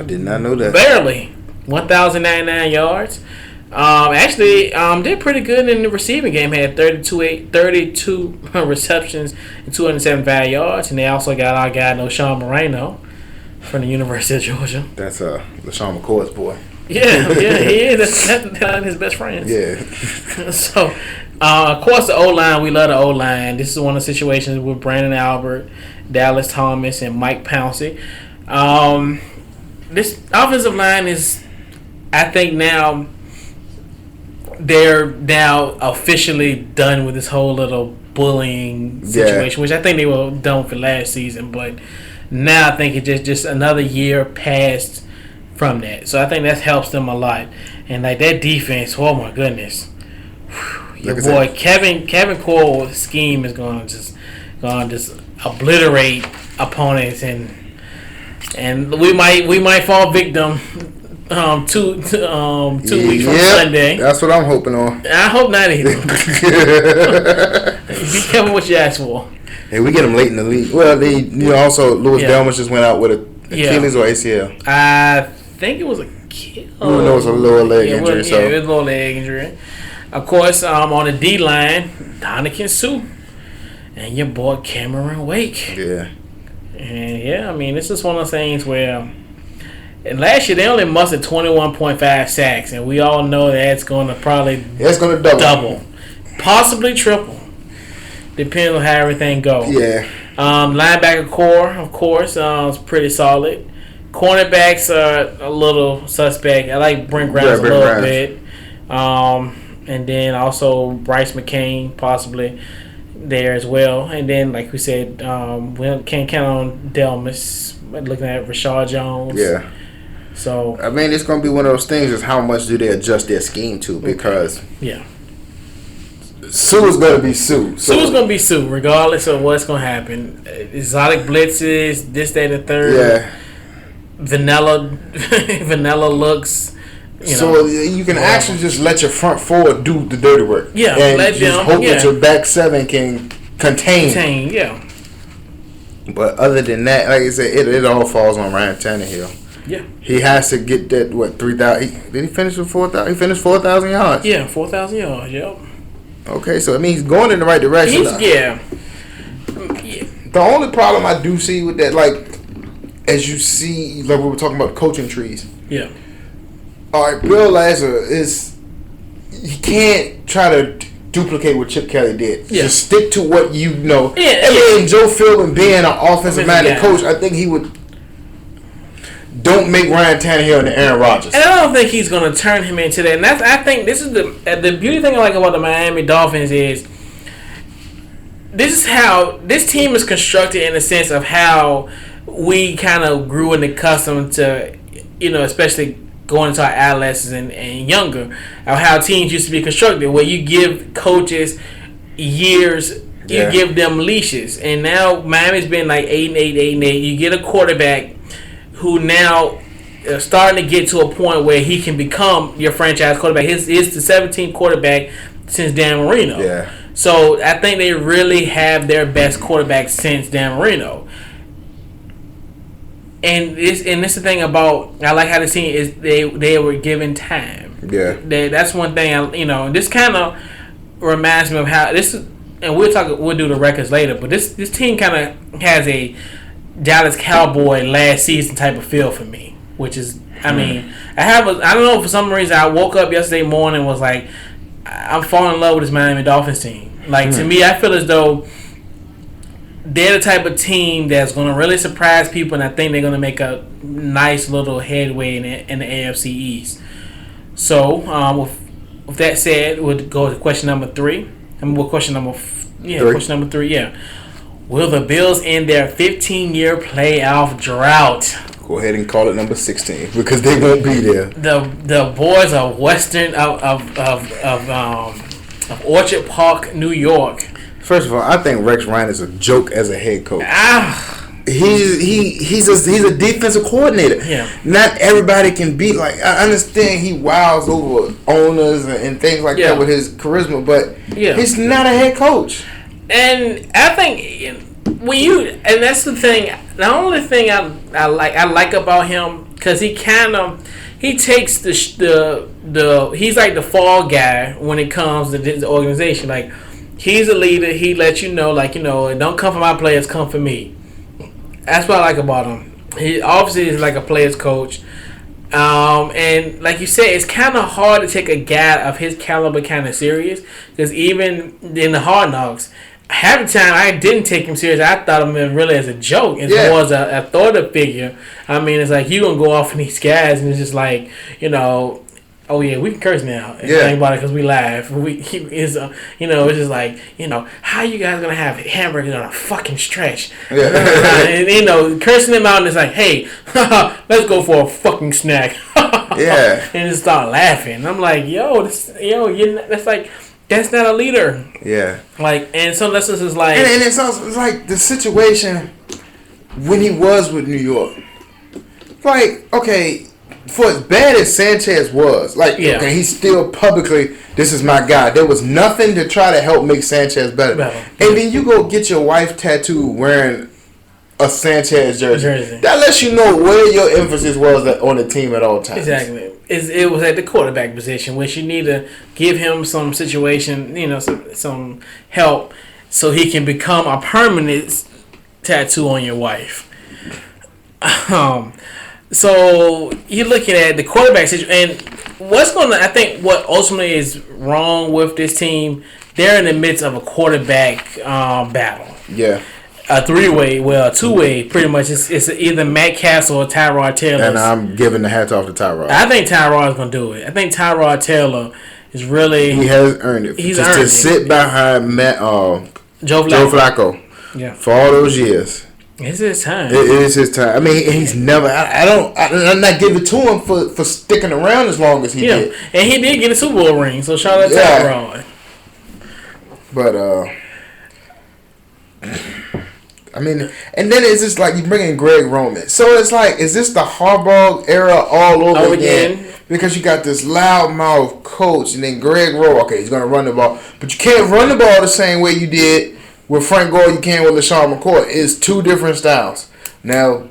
did not know that. Barely 1,099 yards. Actually, did pretty good in the receiving game. Had 32 receptions and 275 yards, and they also got our guy Sean Moreno from the University of Georgia. That's LaShawn McCoy's boy. Yeah, he is. That's his best friend. Yeah. So, of course, the O-line, we love the O-line. This is one of the situations with Brandon Albert, Dallas Thomas, and Mike Pouncey. This offensive line is, I think now, they're now officially done with this whole little bullying situation, which I think they were done for last season, but now I think it's just another year passed from that. So I think that helps them a lot. And like that defense, oh my goodness. Your boy Kevin Cole's scheme is gonna just obliterate opponents, and we might fall victim 2 weeks from Sunday. That's what I'm hoping on. I hope not either. Be careful what you ask for. Hey, we get them late in the league. Well, also Louis Delmas just went out with a Achilles or ACL. I think it was Achilles. It was a lower leg injury. It was a lower leg injury. Of course, on the D line, Dominican Sue and your boy Cameron Wake. Yeah. And I mean, this is one of those things where. And last year they only mustered 21.5 sacks, and we all know that's going to probably double, possibly triple, depending on how everything goes. Yeah. Linebacker core, of course, is pretty solid. Cornerbacks are a little suspect. I like Brent Grimes a little bit. And then also Bryce McCain possibly there as well. And then, like we said, we can't count on Delmas. Looking at Rashad Jones. Yeah. So I mean, it's gonna be one of those things. Is how much do they adjust their scheme to? Because Sue is gonna be Sue. Sue is gonna be Sue, regardless of what's gonna happen. Exotic blitzes, this, that, and the third. Yeah. Vanilla looks. You can actually just let your front four do the dirty work. Yeah. And just hope that your back seven can contain. Yeah. But other than that, like I said, it all falls on Ryan Tannehill. Yeah. He has to get that, 3,000? Did he finish with 4,000? He finished 4,000 yards? Yeah, 4,000 yards, yep. Okay, so I mean, he's going in the right direction. Yeah. The only problem I do see with that, like, as you see, like we were talking about coaching trees. Yeah. All right, Bill Lazor he can't try to duplicate what Chip Kelly did. Yeah. Just stick to what you know. Yeah, and Joe Philbin being an offensive-minded coach, I think he would. Don't make Ryan Tannehill into Aaron Rodgers. And I don't think he's going to turn him into that. And I think this is the beauty thing I like about the Miami Dolphins is this is how this team is constructed in the sense of how we kind of grew and accustomed to, especially going into our adolescence and younger, of how teams used to be constructed, where you give coaches years, you give them leashes. And now Miami's been like 8-8, 8-8. You get a quarterback who now is starting to get to a point where he can become your franchise quarterback. He's the 17th quarterback since Dan Marino. Yeah. So I think they really have their best quarterback since Dan Marino. And this is the thing about, I like how the team is they were given time. Yeah. That's one thing this kind of reminds me of how this is, and we'll do the records later, but this team kind of has a Dallas Cowboy last season type of feel for me, which is, I mean, I don't know, for some reason I woke up yesterday morning and was like, I'm falling in love with this Miami Dolphins team. Like, to me, I feel as though they're the type of team that's going to really surprise people, and I think they're going to make a nice little headway in the AFC East. So, with that said, we'll go to question number 3. Question number 3, yeah. Will the Bills end their 15-year playoff drought? Go ahead and call it number 16 because they won't be there. The boys of of Orchard Park, New York. First of all, I think Rex Ryan is a joke as a head coach. He's a defensive coordinator. Yeah. Not everybody can be like. I understand he wows over owners and things like that with his charisma, but he's not a head coach. And I think and that's the thing. The only thing I like about him, because he takes the he's like the fall guy when it comes to the organization. Like, he's a leader. He lets you know, don't come for my players, come for me. That's what I like about him. He obviously is like a player's coach. And like you said, it's kind of hard to take a guy of his caliber kind of serious, because even in the Hard Knocks, half the time I didn't take him serious. I thought of him really as a joke, as more as a authoritative figure. I mean, it's like, you gonna go off on these guys, and it's just like, oh yeah, we can curse now. Think about it, because we laugh. It's just like, how you guys gonna have hamburgers on a fucking stretch? Yeah. And cursing them out, and it's like, hey, let's go for a fucking snack. Yeah. And just start laughing. And I'm like, that's like, that's not a leader. Yeah. Like, and so this is like, and it's also like the situation when he was with New York. Like, okay, for as bad as Sanchez was, okay, he's still publicly, this is my guy. There was nothing to try to help make Sanchez better. And then you go get your wife tattooed wearing a Sanchez jersey. That lets you know where your emphasis was on the team at all times. Exactly. It was at the quarterback position, which you need to give him some situation, some help, so he can become a permanent tattoo on your wife. So you're looking at the quarterback situation, and I think what ultimately is wrong with this team, they're in the midst of a quarterback battle. Yeah. A three-way, well, a two-way, pretty much. It's either Matt Castle or Tyrod Taylor. And I'm giving the hats off to Tyrod. I think Tyrod's gonna do it. I think Tyrod Taylor is really. He has earned it. He's just earned to it. sit behind Joe Flacco. Yeah. For all those years. It's his time. It is his time. I mean, he's never. I'm not giving it to him for sticking around as long as he did. And he did get a Super Bowl ring. So shout out to Tyrod. But I mean, and then it's just like you bring in Greg Roman. So it's like, is this the Harbaugh era all over again? Because you got this loudmouth coach, and then Greg Roman. Okay, he's gonna run the ball, but you can't run the ball the same way you did with Frank Gore. You can with LaShawn McCoy. It's two different styles. Now,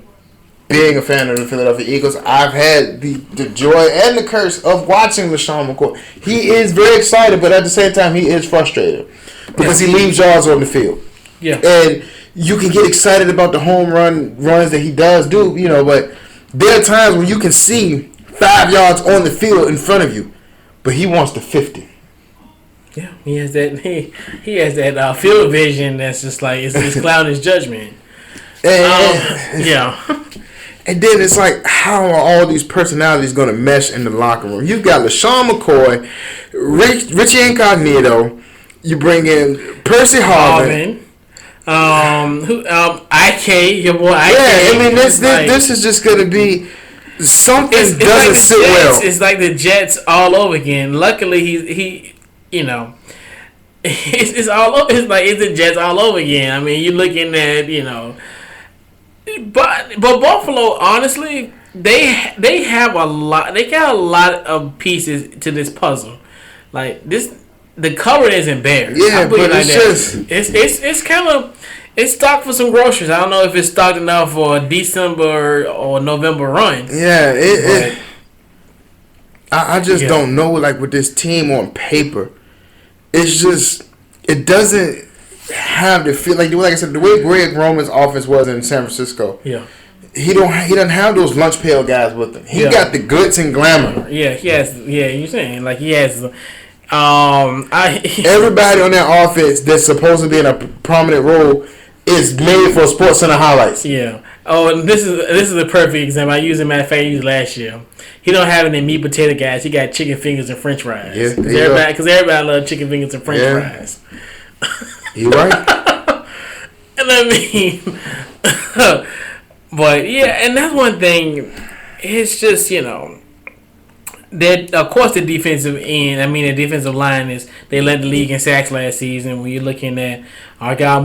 being a fan of the Philadelphia Eagles, I've had the joy and the curse of watching LaShawn McCoy. He is very excited, but at the same time, he is frustrated because he leaves yards on the field. Yeah, and you can get excited about the home runs that he does do, but there are times when you can see 5 yards on the field in front of you, but he wants the 50. Yeah, he has that. He has that field vision that's just like it's clouding his judgment. Yeah. And then it's like, how are all these personalities going to mesh in the locker room? You've got LaShawn McCoy, Richie Incognito. You bring in Percy Harvin. IK, your boy IK. Yeah, I mean this is just gonna be something doesn't like sit Jets. well. It's like the Jets all over again. Luckily he it's all over. It's like it's the Jets all over again. I mean, you're looking at but Buffalo, honestly, they have a lot. They got a lot of pieces to this puzzle. Like this. The cupboard isn't bare. Yeah, but it's kind of it's stocked for some groceries. I don't know if it's stocked enough for a December or November run. Yeah, I just don't know. Like with this team on paper, it's just it doesn't have the feel like I said the way Greg Roman's offense was in San Francisco. Yeah. He doesn't have those lunch pail guys with him. He got the glitz and glamour. Yeah, he has. Yeah, you're saying like he has. Everybody on that offense that's supposed to be in a prominent role is made for SportsCenter highlights. Yeah. Oh, and this is a perfect example. I used it. Matter of fact, I used last year. He don't have any meat potato guys. He got chicken fingers and French fries. Yeah, because everybody loves chicken fingers and French fries. You right. And I mean, but yeah, and that's one thing. It's just that of course the defensive end. I mean the defensive line they led the league in sacks last season. When you're looking at our guy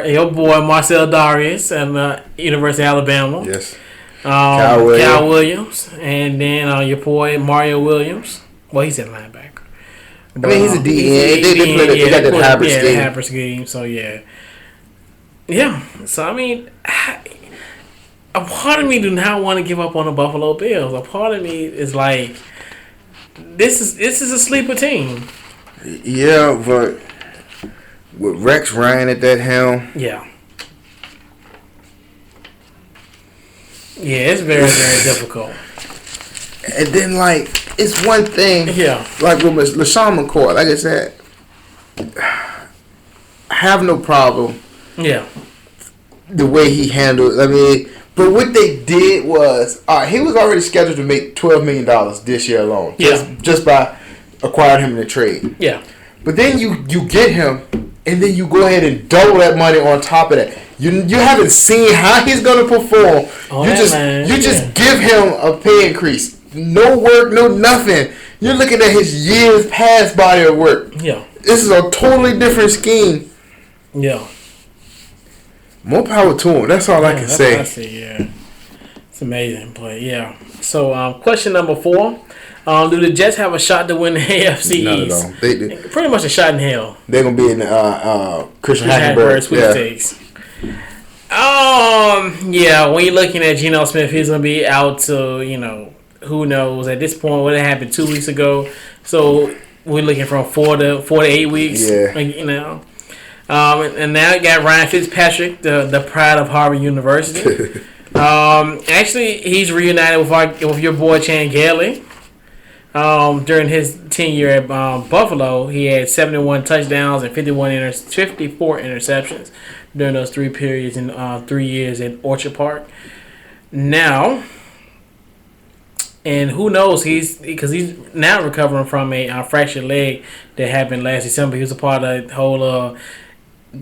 your boy Marcel Darius and University of Alabama. Yes. Cal Williams, and then your boy Mario Williams. Well, he's a linebacker. But, I mean, he's a DN. They got that hybrid scheme. Yeah, hybrid scheme. So yeah. So I mean, a part of me do not want to give up on the Buffalo Bills. A part of me is like. This is a sleeper team. Yeah, but with Rex Ryan at that helm. Yeah. Yeah, it's very, very difficult. And then, it's one thing. Yeah. Like with LaShawn McCoy, like I said, I have no problem. Yeah. The way he handled. I mean. But what they did was, he was already scheduled to make $12 million this year alone. Just by acquiring him in a trade. Yeah. But then you get him, and then you go ahead and double that money on top of that. You haven't seen how he's going to perform. You just give him a pay increase. No work, no nothing. You're looking at his years past body of work. Yeah. This is a totally different scheme. Yeah. More power to him. That's all I can say. I see, yeah. It's amazing, but yeah. So, question number 4. Do the Jets have a shot to win the AFC East? Not at all. They pretty much a shot in hell. They're going to be in Christian Hackenberg sweepstakes. Yeah, when you're looking at Geno Smith, he's going to be out to, who knows. At this point, what happened 2 weeks ago. So, we're looking from 4 to 8 weeks. Yeah. And now you got Ryan Fitzpatrick, the pride of Harvard University. Actually, he's reunited with your boy Chan Gailey. During his tenure at Buffalo, he had 71 touchdowns and 54 interceptions during those 3 periods in 3 years in Orchard Park. Now, and who knows, because he's now recovering from a fractured leg that happened last December. He was a part of the whole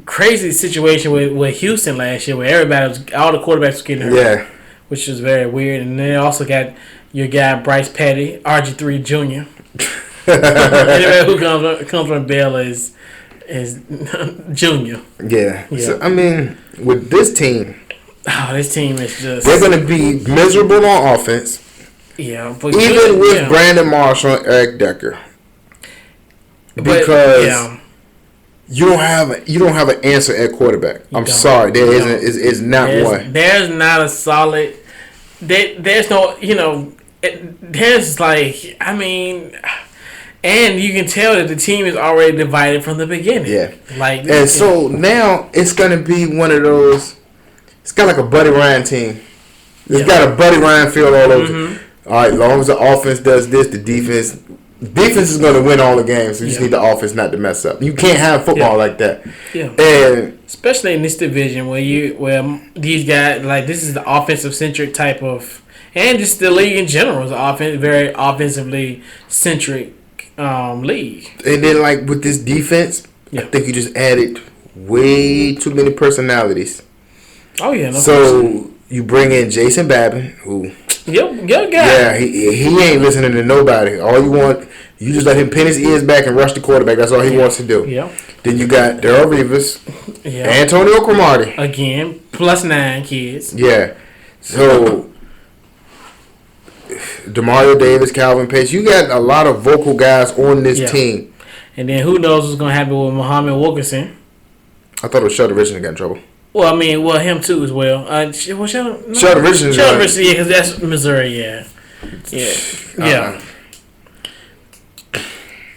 crazy situation with Houston last year, where all the quarterbacks was getting hurt. Yeah. Which was very weird. And then also got your guy Bryce Petty, RG3 Jr. Anybody who comes from Bell is Junior. Yeah. So, I mean, with this team, this team is just, they're going to be miserable on offense. Yeah, but even with Brandon Marshall and Eric Decker, because you don't have an answer at quarterback. I'm sorry, there isn't. Is not one. There's not a solid. There's no. There's like, I mean, and you can tell that the team is already divided from the beginning. Yeah, so now it's gonna be one of those. It's got like a Buddy Ryan team. It's got a Buddy Ryan feel all over. Mm-hmm. All right, as long as the offense does this, the defense is going to win all the games. So you just need the offense not to mess up. You can't have football like that. Yeah, and especially in this division where these guys, like, this is the offensive centric type of, and just the league in general is very offensively centric league. And then, like, with this defense, I think you just added way too many personalities. Oh yeah, so you bring in Jason Babin, who. Your guy. Yeah, he ain't listening to nobody. All you just let him pin his ears back and rush the quarterback. That's all he wants to do. Yeah. Then you got Darrelle Revis, Antonio Cromartie. Again, plus 9 kids. Yeah. So, Demario Davis, Calvin Pace. You got a lot of vocal guys on this team. And then who knows what's going to happen with Muhammad Wilkerson. I thought it was Sheldon Richardson got in trouble. Well, I mean, him too as well. Sheldon Richardson. Sheldon Richardson, because that's Missouri, yeah.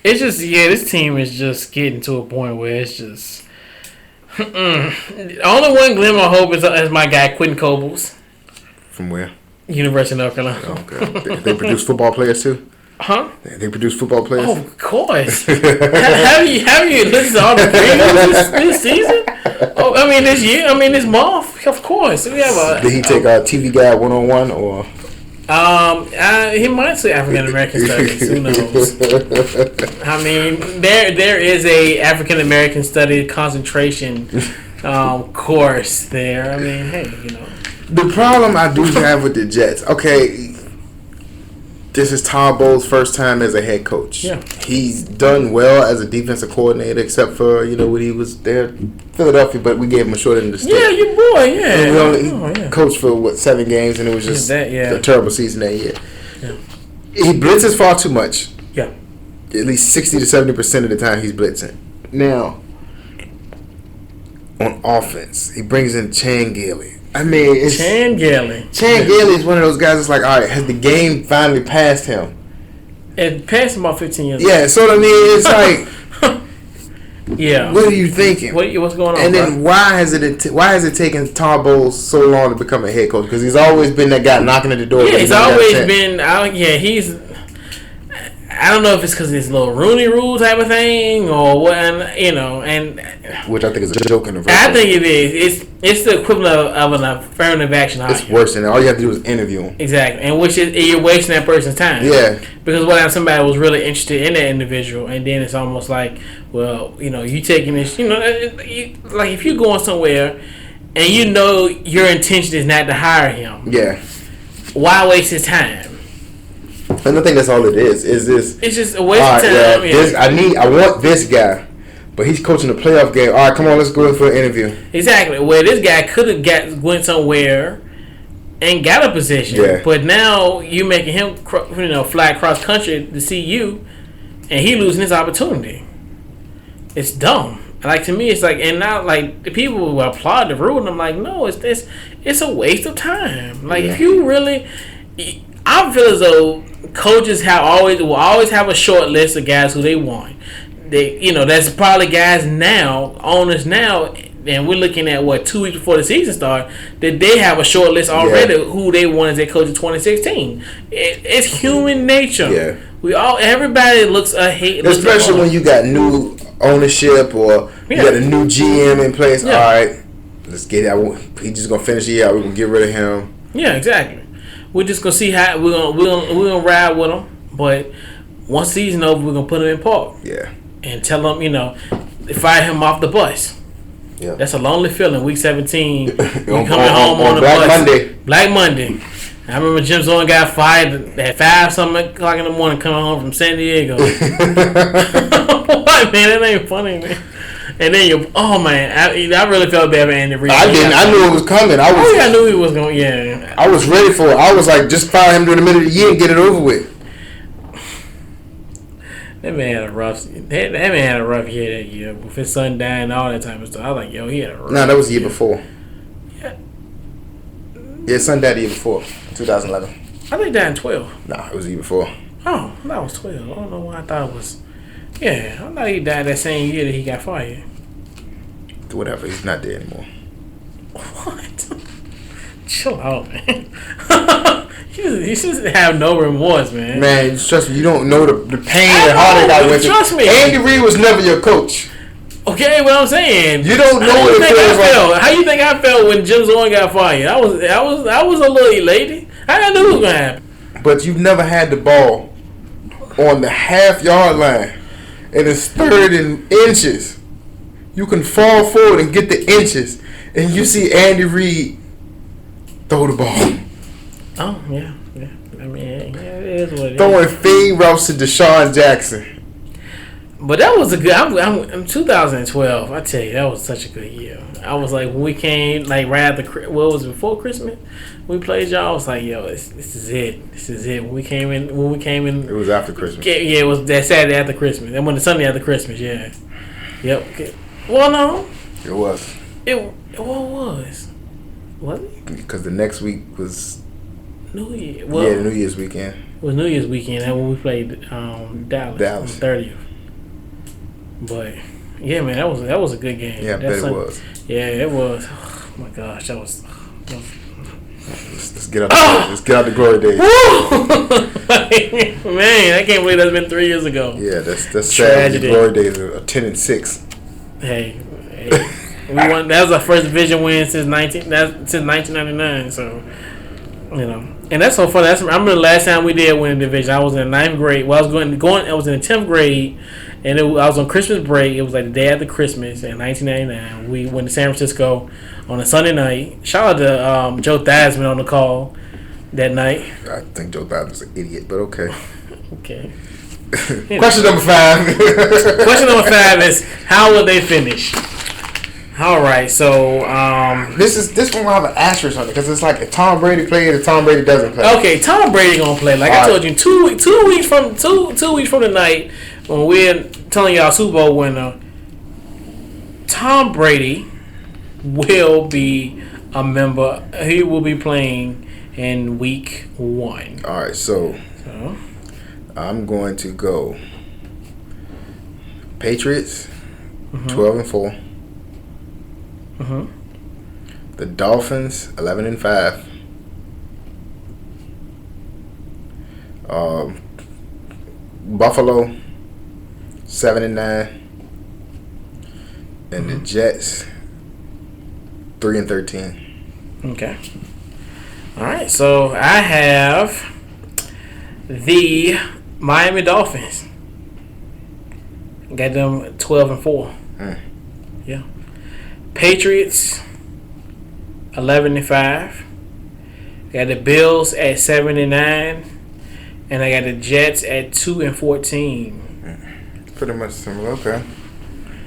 It's just, this team is just getting to a point where it's just... Only one glimmer of hope is my guy, Quentin Cobles. From where? University of North Carolina. Oh, okay. They produce football players too? Huh? They produce football players? Oh, of course. have you listened to all the previews this season? Oh, I mean this year. I mean this month. Of course. We have Did he take a TV Guide 101 or? He might say African American studies. Who knows? I mean, there is a African American study concentration course there. I mean, hey, The problem I do have with the Jets. Okay. This is Todd Bowles' first time as a head coach. Yeah. He's done well as a defensive coordinator, except for, when he was there in Philadelphia, but we gave him a short end of the stick. Yeah, your boy, yeah. He coached for, 7 games, and it was just a terrible season that year. Yeah. He blitzes far too much. Yeah. At least 60 to 70% of the time he's blitzing. Now, on offense, he brings in Chan Gailey. I mean, it's Chan Gailey. Chan Gailey is one of those guys that's like, all right, has the game finally passed him? It passed him about 15 years ago. Yeah, so I mean, it's like, yeah. What are you thinking? What's going on? And then why has it taken Todd Bowles so long to become a head coach? Because he's always been that guy knocking at the door. Yeah, he's always been. He's. I don't know if it's because it's little Rooney Rule type of thing or what, and which I think is a joke in the verse. I think it is. It's the equivalent of an affirmative action. It's worse than that. All you have to do is interview him. Exactly, and which is you're wasting that person's time. Yeah. Because what if somebody was really interested in that individual, and then it's almost like, well, you taking this, like if you're going somewhere, and your intention is not to hire him. Yeah. Why waste his time? And I think that's all it is. Is this? It's just a waste of time. Well, I want this guy, but he's coaching a playoff game. All right, come on, let's go in for an interview. Exactly. Well, this guy could have went somewhere and got a position, but now you making him, fly across country to see you, and he losing his opportunity. It's dumb. Like, to me, it's like, and now, like, the people who applaud the rule, and I'm like, no, it's a waste of time. Like, if you really, I feel as though coaches will always have a short list of guys who they want. That's probably guys now, owners now, and we're looking at what 2 weeks before the season starts, that they have a short list already who they want as their coach in 2016. It's human nature. Yeah, everybody looks ahead, especially when you got new ownership or you got a new GM in place. Yeah. All right, let's get it. He's just gonna finish the year out. We're gonna get rid of him. Yeah, exactly. We're just gonna see how we're gonna ride with him, but once season over, we're gonna put him in park. Yeah, and tell him, fire him off the bus. Yeah, that's a lonely feeling. Week 17, you coming home on the Black bus. Monday. Black Monday. I remember Jim Zorn got fired at 5-something o'clock in the morning coming home from San Diego. What, man? That ain't funny, man. And then I really felt bad for Andy Reid. I didn't. I knew it was coming. I knew he was going. Yeah, I was ready for it. I was like, just fire him during the middle of the year and get it over with. That man had a rough year that year with his son dying and all that type of stuff. I was like, he had a rough. No, that was the year before. Yeah. Yeah, his son died the year before, 2011. I think he died in 12. Nah, it was the year before. Oh, that was 12. I don't know why I thought it was. Yeah, I thought he died that same year that he got fired. Whatever, he's not there anymore. What? Chill out, man. You should have no remorse, man. Man, trust me, you don't know the pain and heartache I went through. Trust me. Andy Reid was never your coach. Okay, what I'm saying. You don't know what it feels like. How you think I felt when Jim Zorn got fired? I was a little elated. I knew it was gonna happen. But you've never had the ball on the half-yard line, and it's 3rd and inches. You can fall forward and get the inches, and you see Andy Reid throw the ball. Oh, yeah. I mean, it is what it is. Throwing fade routes to Deshaun Jackson. But that was a good. I'm 2012. I tell you, that was such a good year. I was like, when we came, like right after, what was it, before Christmas? We played y'all. I was like, this is it. This is it. When we came in, it was after Christmas. Yeah, it was that Saturday after Christmas. And when the Sunday after Christmas, yeah. Yep. Okay. Well, no. It was. Was it? Because the next week was New Year. the New Year's weekend. It was New Year's weekend. And when we played Dallas. On the 30th. But yeah, man, that was a good game. Yeah, I bet it was. Yeah, it was. Oh my gosh, that was. Let's get out. Let's get out the glory days. Man, I can't believe that's been 3 years ago. Yeah, that's sad. The glory days are 10-6. Hey, we won. That was our first division win since 1999. So, and that's so funny. I remember the last time we did win a division. I was in the 9th grade. Well, I was I was in the 10th grade, and I was on Christmas break. It was like the day after Christmas in 1999. We went to San Francisco on a Sunday night. Shout out to Joe Theismann on the call that night. I think Joe Theismann was an idiot, but okay. Okay. Question number 5. Question number 5 is, how will they finish? All right, so this one will have an asterisk on it because it's like if Tom Brady plays, if Tom Brady doesn't play. Okay, Tom Brady gonna play. Like I told you, 2 weeks from tonight, when we're telling y'all Super Bowl winner, Tom Brady will be a member. He will be playing in week 1. All right, so I'm going to go Patriots 12-4. The Dolphins 11-5. Buffalo 7-9, and the Jets 3-13. Okay. All right. So I have the Miami Dolphins. Got them 12-4. Yeah. Patriots 11-5. Got the Bills at 7-9, and I got the Jets at 2-14. Pretty much similar. Okay.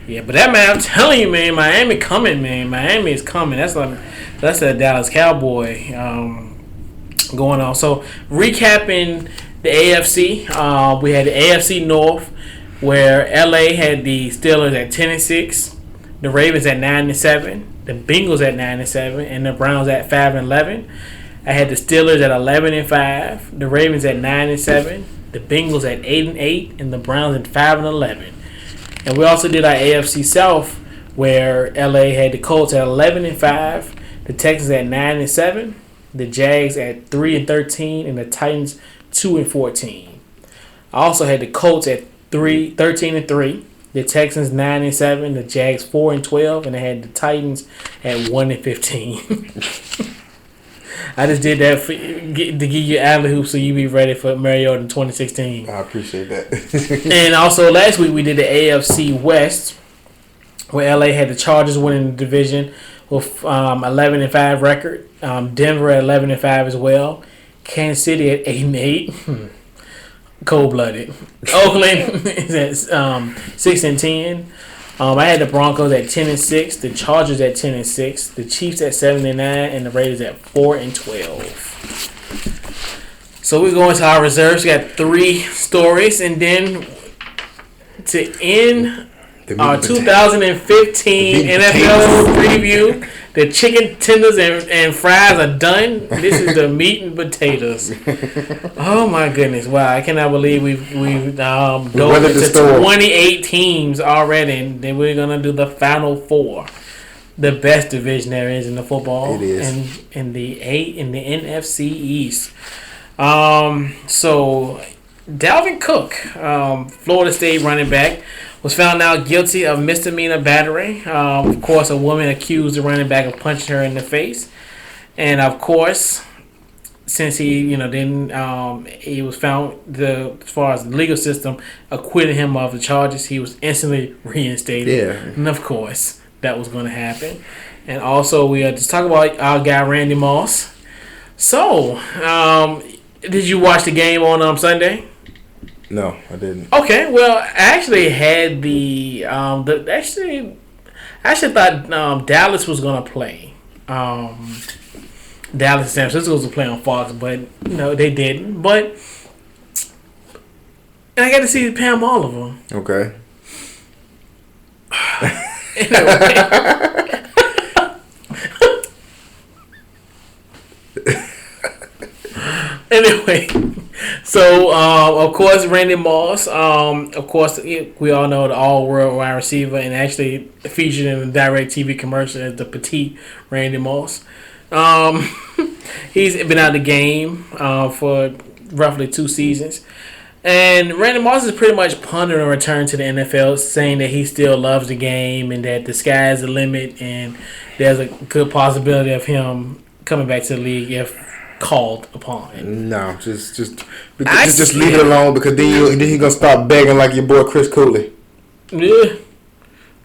Yeah, but that man, I'm telling you, man, Miami coming, man. Miami is coming. That's a Dallas Cowboy going on. So recapping the AFC, we had the AFC North, where LA had the Steelers at 10-6, the Ravens at 9-7, the Bengals at 9-7, and the Browns at 5-11. I had the Steelers at 11-5, the Ravens at 9-7, the Bengals at 8-8, and the Browns at 5-11. And we also did our AFC South, where LA had the Colts at 11-5, the Texans at 9-7, the Jags at 3-13, and the Titans 2-14. I also had the Colts at 13-3, the Texans 9-7, the Jags 4-12, and I had the Titans at 1-15. I just did that to give you alley hoop so you be ready for Mariota in 2016. I appreciate that. And also last week we did the AFC West, where LA had the Chargers winning the division with 11-5 record. Denver at 11-5 as well. Kansas City at 8-8. Cold blooded. Oakland is at 6-10. I had the Broncos at 10-6, the Chargers at 10-6, the Chiefs at 7-9, and the Raiders at 4-12. So we're going to our reserves. We got 3 stories, and then to end our 2015 NFL preview, the chicken tenders and fries are done. This is the meat and potatoes. Oh my goodness! Wow, I cannot believe we've dove into 28 teams already, and then we're gonna do the final 4, the best division there is in the football. It is, and in the NFC East. So Dalvin Cook, Florida State running back, was found out guilty of misdemeanor battery. Of course, a woman accused the running back of punching her in the face, and of course, since he didn't, he was found as far as the legal system acquitted him of the charges. He was instantly reinstated. Yeah, and of course that was going to happen. And also, we just talk about our guy Randy Moss. So, did you watch the game on Sunday? No, I didn't. Okay, well, I actually had I actually thought Dallas was gonna play. Dallas and San Francisco was gonna play on Fox, but no, they didn't. But and I got to see Pam Oliver. Okay. Anyway, so of course Randy Moss, of course we all know the all-world wide receiver, and actually featured in the direct TV commercial as the petite Randy Moss. He's been out of the game for roughly 2 seasons, and Randy Moss is pretty much pondering a return to the NFL, saying that he still loves the game and that the sky is the limit, and there's a good possibility of him coming back to the league if called upon. No, just leave it alone, because then he gonna start begging like your boy Chris Cooley. Yeah,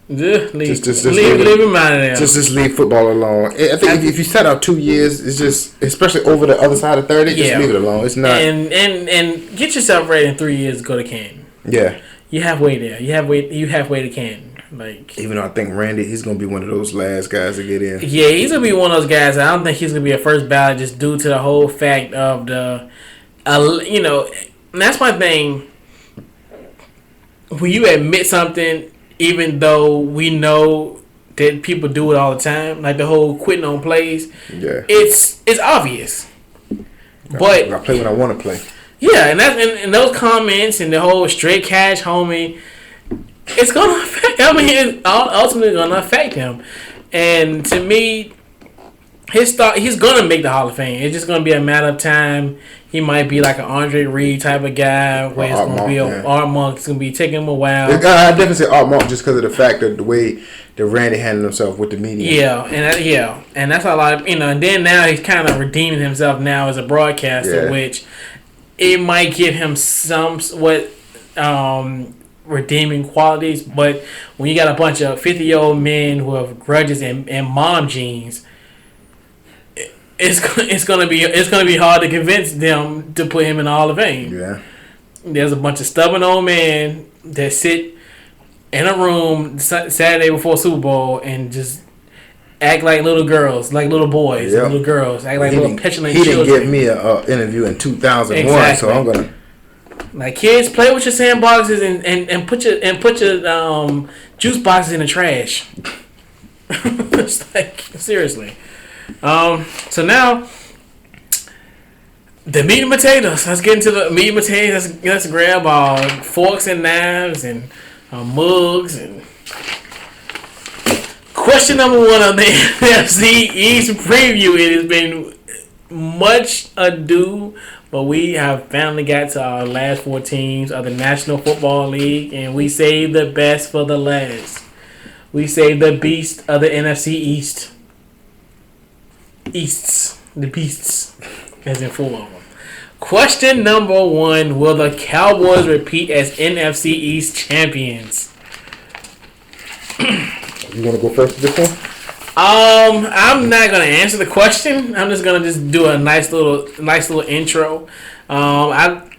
leave him out of there. Just leave football alone. I think if you set out 2 years, it's just, especially over the other side of 30, just leave it alone. It's not. And get yourself ready in 3 years to go to Canton. Yeah, you halfway there. You halfway to Canton. Like, even though I think Randy, he's gonna be one of those last guys to get in. Yeah, he's gonna be one of those guys. I don't think he's gonna be a first ballot, just due to the whole fact of the, and that's my thing. When you admit something, even though we know that people do it all the time, like the whole quitting on plays. Yeah, it's obvious. But I play when I want to play. Yeah, and those comments and the whole straight cash homie. It's gonna affect. It's ultimately gonna affect him, and to me, he's gonna make the Hall of Fame. It's just gonna be a matter of time. He might be like an Andre Reed type of guy, where it's gonna be an Art Monk. It's gonna be taking him a while. I definitely say Art Monk just because of the fact of the way that Randy handled himself with the media. Yeah, and that's a lot of And then now he's kind of redeeming himself now as a broadcaster, which it might give him somewhat redeeming qualities, but when you got a bunch of 50-year-old men who have grudges and mom jeans, it's gonna be hard to convince them to put him in the Hall of Fame. Yeah, there's a bunch of stubborn old men that sit in a room Saturday before Super Bowl and just act like little girls, like little boys, and little girls, act like little petulant children. He didn't give me an interview in 2001, so I'm gonna. Like, kids, play with your sandboxes and put your juice boxes in the trash. It's like, seriously. So now the meat and potatoes. Let's get into the meat and potatoes. Let's grab forks and knives and mugs and Question number one on the NFC East preview. It has been much ado, but we have finally got to our last four teams of the National Football League, and we saved the best for the last. We saved the beast of the NFC East. The beasts, as in four of them. Question number one: will the Cowboys repeat as NFC East champions? You want to go first with this one? I'm not gonna answer the question. I'm just gonna do a nice little intro. Of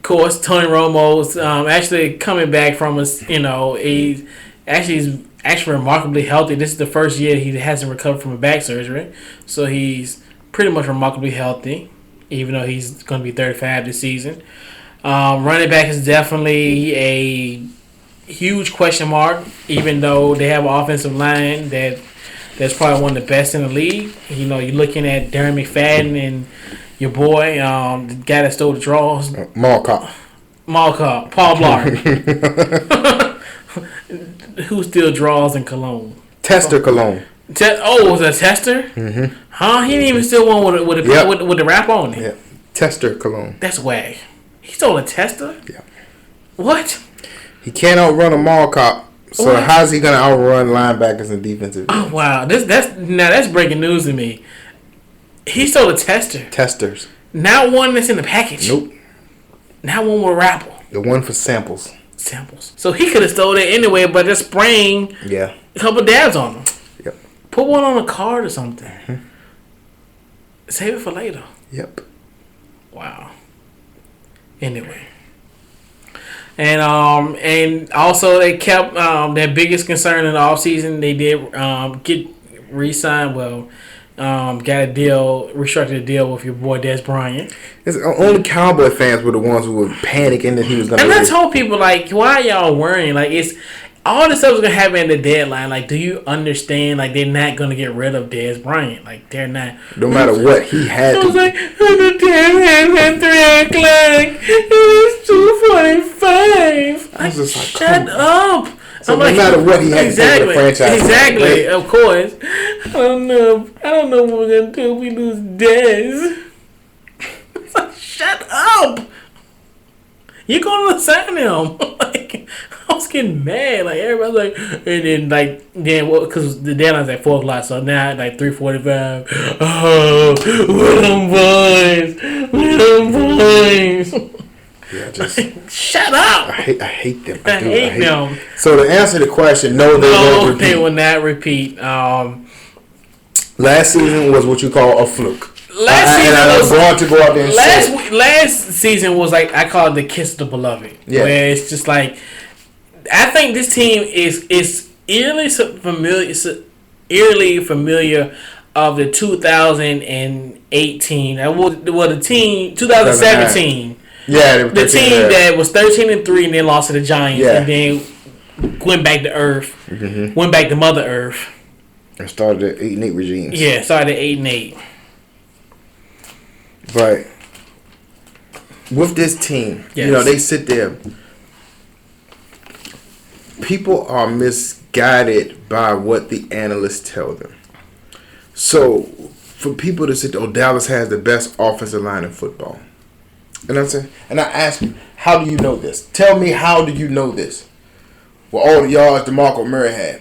course, Tony Romo's actually coming back from he's actually remarkably healthy. This is the first year he hasn't recovered from a back surgery, so he's pretty much remarkably healthy, even though he's going to be 35 this season. Running back is definitely a huge question mark, even though they have an offensive line that's probably one of the best in the league. You know, you're looking at Darren McFadden and your boy, the guy that stole the draws. Paul Blart. Who still draws in Cologne? Tester Cologne. Was it a Tester? Mm-hmm. Huh? He didn't even steal one with the wrap on it. Yeah. Tester Cologne. That's wag. He stole a Tester? Yeah. What? He can't outrun a mall cop. So how's he gonna outrun linebackers and defensive? Oh wow, that's breaking news to me. He stole a Tester. Testers. Not one that's in the package. Nope. Not one with Rapple. The one for samples. So he could have stole it anyway, but just spraying a couple dabs on them. Yep. Put one on a card or something. Mm-hmm. Save it for later. Yep. Wow. Anyway. And also they kept their biggest concern in the offseason. They did get re-signed. Got a deal, restructured a deal with your boy Des Bryant. It's only Cowboy fans were the ones who were panicking that he was gonna. And I told people, like, why are y'all worrying? Like, it's all this stuff is gonna happen at the deadline. Like, do you understand? Like, they're not gonna get rid of Des Bryant. Like, they're not. No matter what, he had to. I was like, the damn at 3 o'clock. It's 2:45. I was just like, shut up. So no matter what, he had to take the franchise. Exactly, of course. I don't know what we're gonna do if we lose Dez. It's like, shut up. You're gonna sign him. Like, I was getting mad. Like, everybody's like, and then because the deadline's at 4 o'clock, so now at like 3:45. Oh, what them boys. Yeah, just shut up. I hate them. I hate them. So to answer the question, no, they won't repeat. They will not repeat. Last season was what you call a fluke. Last season was like, I call it the kiss of the beloved. Yeah. Where it's just like, I think this team is eerily familiar of the 2018. The team 2017. Yeah, the team that was 13-3 and then lost to the Giants, and then went back to Earth, went back to Mother Earth, and started the 8-8 regime. Yeah, started 8-8. But with this team, they sit there. People are misguided by what the analysts tell them. So for people to sit, Dallas has the best offensive line in football. You know what I'm saying? And I asked him, how do you know this? Tell me, how do you know this? Well, all the yards DeMarco Murray had.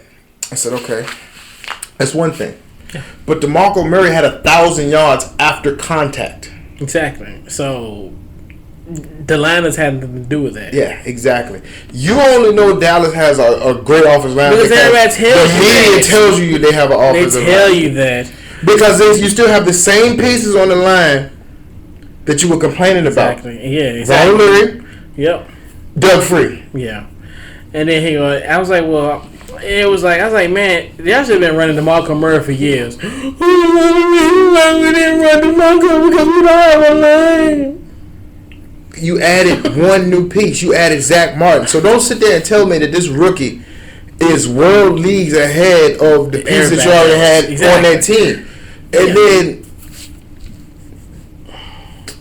I said, okay. That's one thing. Yeah. But DeMarco Murray had 1,000 yards after contact. Exactly. So the line has had nothing to do with that. Yeah, exactly. You only know Dallas has a great offensive line because everybody tells you they have an offensive line. They tell you that. Because you still have the same pieces on the line that you were complaining about. Exactly. Yeah, exactly. Ron Leary. Yep. Doug Free. Yeah. And then I was like, man, they should have been running DeMarco Murray for years. We didn't run DeMarco because we don't have a line. You added one new piece. You added Zach Martin. So don't sit there and tell me that this rookie is world leagues ahead of the piece that you already had on that team. And then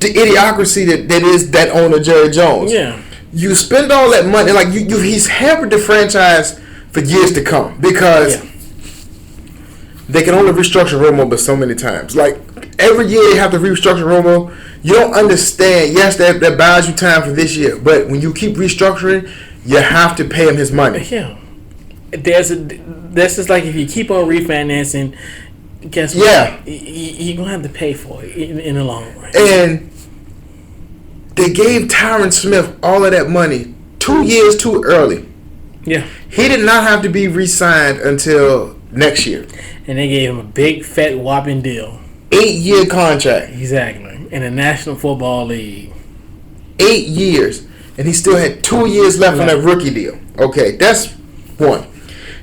the idiocracy that is that owner Jerry Jones. Yeah. You spend all that money, like he's hampered the franchise for years to come because they can only restructure Romo but so many times. Like, every year they have to restructure Romo. You don't understand. Yes, that buys you time for this year, but when you keep restructuring, you have to pay him his money. Yeah. This is like if you keep on refinancing, guess what? Yeah. You're going to have to pay for it in the long run. And they gave Tyron Smith all of that money 2 years too early. Yeah. He did not have to be re-signed until next year. And they gave him a big, fat, whopping deal. 8-year contract. Exactly. In the National Football League. 8 years. And he still had 2 years left on that rookie deal. Okay, that's one.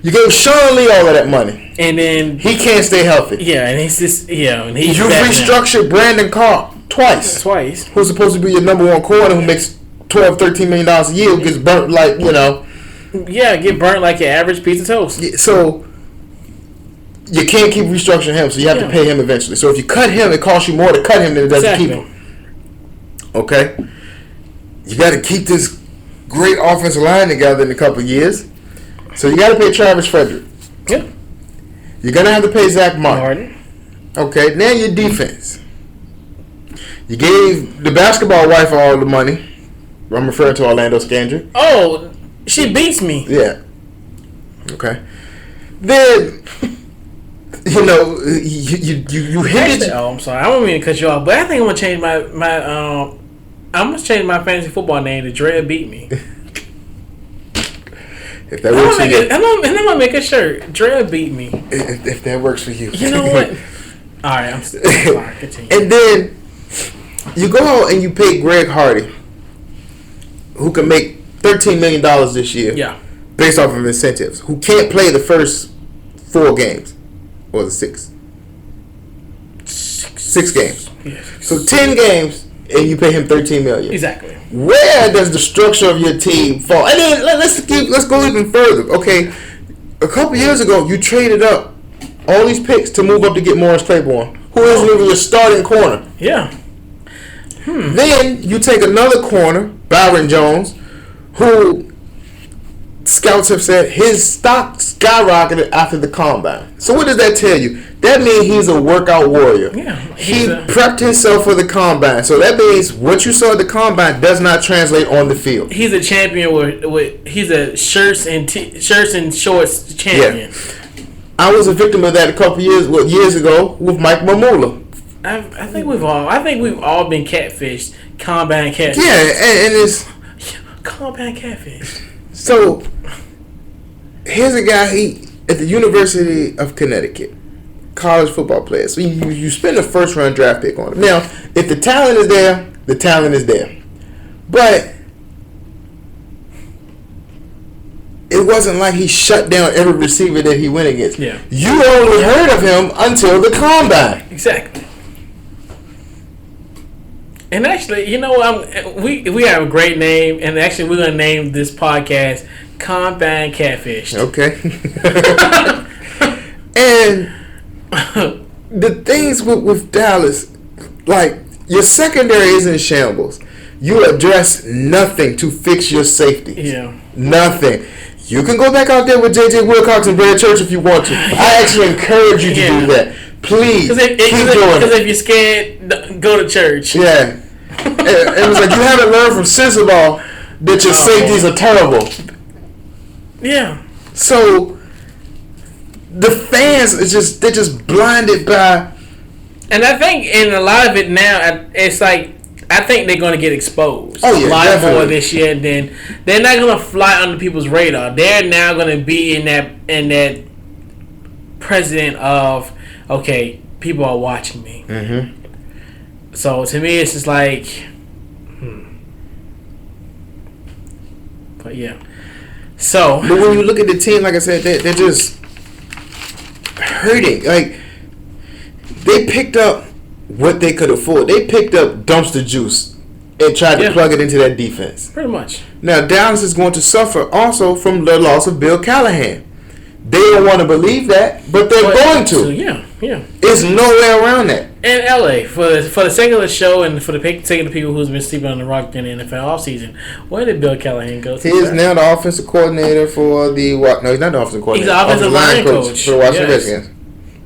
You gave Sean Lee all of that money. And then he can't stay healthy. Yeah, and he's just, and he's you restructured Brandon Carr twice. Who's supposed to be your number one corner who makes $12-13 million a year, who gets burnt like, Yeah, get burnt like your average piece of toast. So you can't keep restructuring him, so you have to pay him eventually. So if you cut him, it costs you more to cut him than it does to keep him. Okay? You got to keep this great offensive line together in a couple of years. So you got to pay Travis Frederick. Yeah. You're going to have to pay Zach Martin. Okay, now your defense. You gave the basketball wife all the money. I'm referring to Orlando Scandrick. Oh, she beats me. Yeah. Okay. Then, you hinted. Oh, I'm sorry. I don't mean to cut you off, but I think I'm gonna change I'm gonna change my fantasy football name to Dre Beat Me. If that works for you, I'm gonna make a shirt. Dre Beat Me. If that works for you, you know what? All right, I'm sorry. Continue. And then you go out and you pay Greg Hardy, who can make $13 million this year. Yeah. Based off of incentives, who can't play the first 4 games or the 6 games. Yeah. So 10 games, and you pay him $13 million. Exactly. Where does the structure of your team fall? And then let's go even further. Okay, a couple years ago, you traded up all these picks to move up to get Morris Claiborne, who isn't even your starting corner. Yeah. Then you take another corner, Byron Jones, who scouts have said his stock skyrocketed after the combine. So what does that tell you? That means he's a workout warrior. Yeah, he prepped himself for the combine. So that means what you saw at the combine does not translate on the field. He's a champion he's a shirts and shorts champion. Yeah. I was a victim of that a couple years ago with Mike Mamula. I think we've all been catfished, combine catfish. Yeah, and it's combine catfish. So here's a guy at the University of Connecticut, college football player. So you spend a first round draft pick on him. Now, if the talent is there, the talent is there. But it wasn't like he shut down every receiver that he went against. Yeah. You only heard of him until the combine. Exactly. And actually, you know what? We have a great name, and actually, we're gonna name this podcast "Combine Catfish." Okay. And the things with Dallas, like your secondary is in shambles. You address nothing to fix your safety. Yeah. Nothing. You can go back out there with J.J. Wilcox and Brad Church if you want to. I actually encourage you to do that. Please, keep doing it. Because if you're scared, go to church. Yeah. It was like you haven't learned from Sensabaugh that your safeties are terrible. Yeah. So the fans they're just blinded by. And I think in a lot of it now, it's like I think they're going to get exposed a lot more this year. Than they're not going to fly under people's radar. They're now going to be in that president of people are watching me. Mm-hmm. So to me, it's just like, but yeah. So, but when you look at the team, like I said, they're just hurting. Like they picked up what they could afford. They picked up dumpster juice and tried to plug it into that defense. Pretty much. Now Dallas is going to suffer also from the loss of Bill Callahan. They don't want to believe that, but they're going to. Yeah. There's no way around that. In LA, for the sake of the show and for the sake of the people who's been sleeping on the rock in the NFL offseason, where did Bill Callahan go to? He is now the offensive coordinator for the... No, he's not the offensive coordinator. He's the offensive line coach for the Washington Redskins.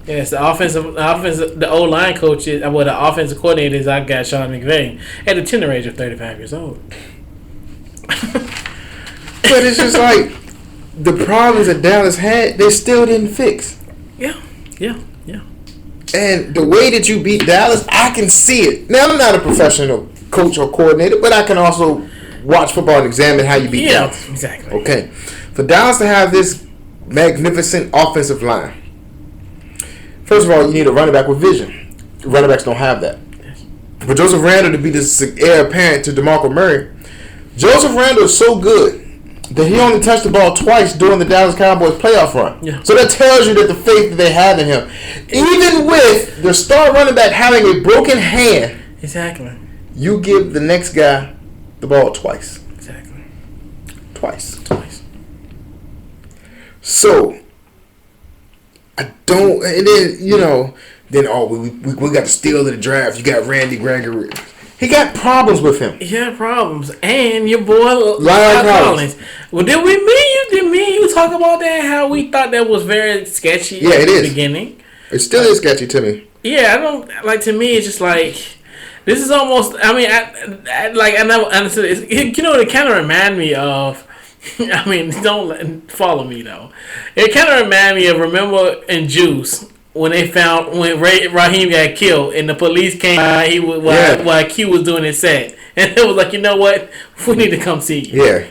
Yes, the old line coach is, well, the offensive coordinator is I got Sean McVay at the tender age of 35 years old. But it's just like the problems that Dallas had, they still didn't fix. Yeah. And the way that you beat Dallas, I can see it. Now, I'm not a professional coach or coordinator, but I can also watch football and examine how you beat Dallas. Exactly. Okay. For Dallas to have this magnificent offensive line, first of all, you need a running back with vision. Running backs don't have that. Yes. For Joseph Randle to be the heir apparent to DeMarco Murray, Joseph Randle is so good that he only touched the ball twice during the Dallas Cowboys playoff run. Yeah. So that tells you that the faith that they have in him, even with the star running back having a broken hand, Exactly. you give the next guy the ball twice. Exactly. Twice. So I don't, and then we got the steal of the draft. You got Randy Gregory. He got problems with him. Yeah, problems. And your boy Lyle Collins. Well, did me and you talk about that? How we thought that was very sketchy Yeah, at it the is. beginning. It still is sketchy to me. Yeah, I don't like. To me, it's just like this is almost. I mean, I never understood. It kind of remind me of. I mean, don't follow me though. It kind of remind me of remember in Juice when they found when Raheem got killed and the police came while Q was doing his set, and it was like, you know what, we need to come see you. Yeah.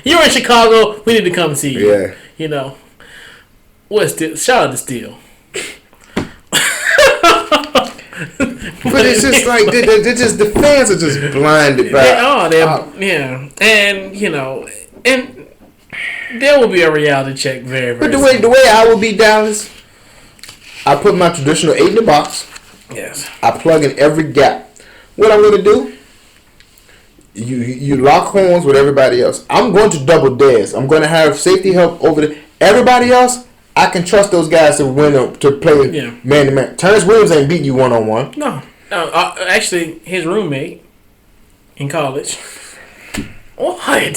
You're in Chicago, we need to come see you. Yeah. Shout out to Steele. But it's just like the fans are just blinded by. Yeah, and there will be a reality check very, very. But the way I would beat Dallas, I put my traditional 8 in the box. Yes. I plug in every gap. What I'm going to do, you lock horns with everybody else. I'm going to double dares. I'm going to have safety help over everybody else. I can trust those guys to win to play man to man. Terrence Williams ain't beating you 1-on-1. No. Actually, his roommate in college. What? Okay.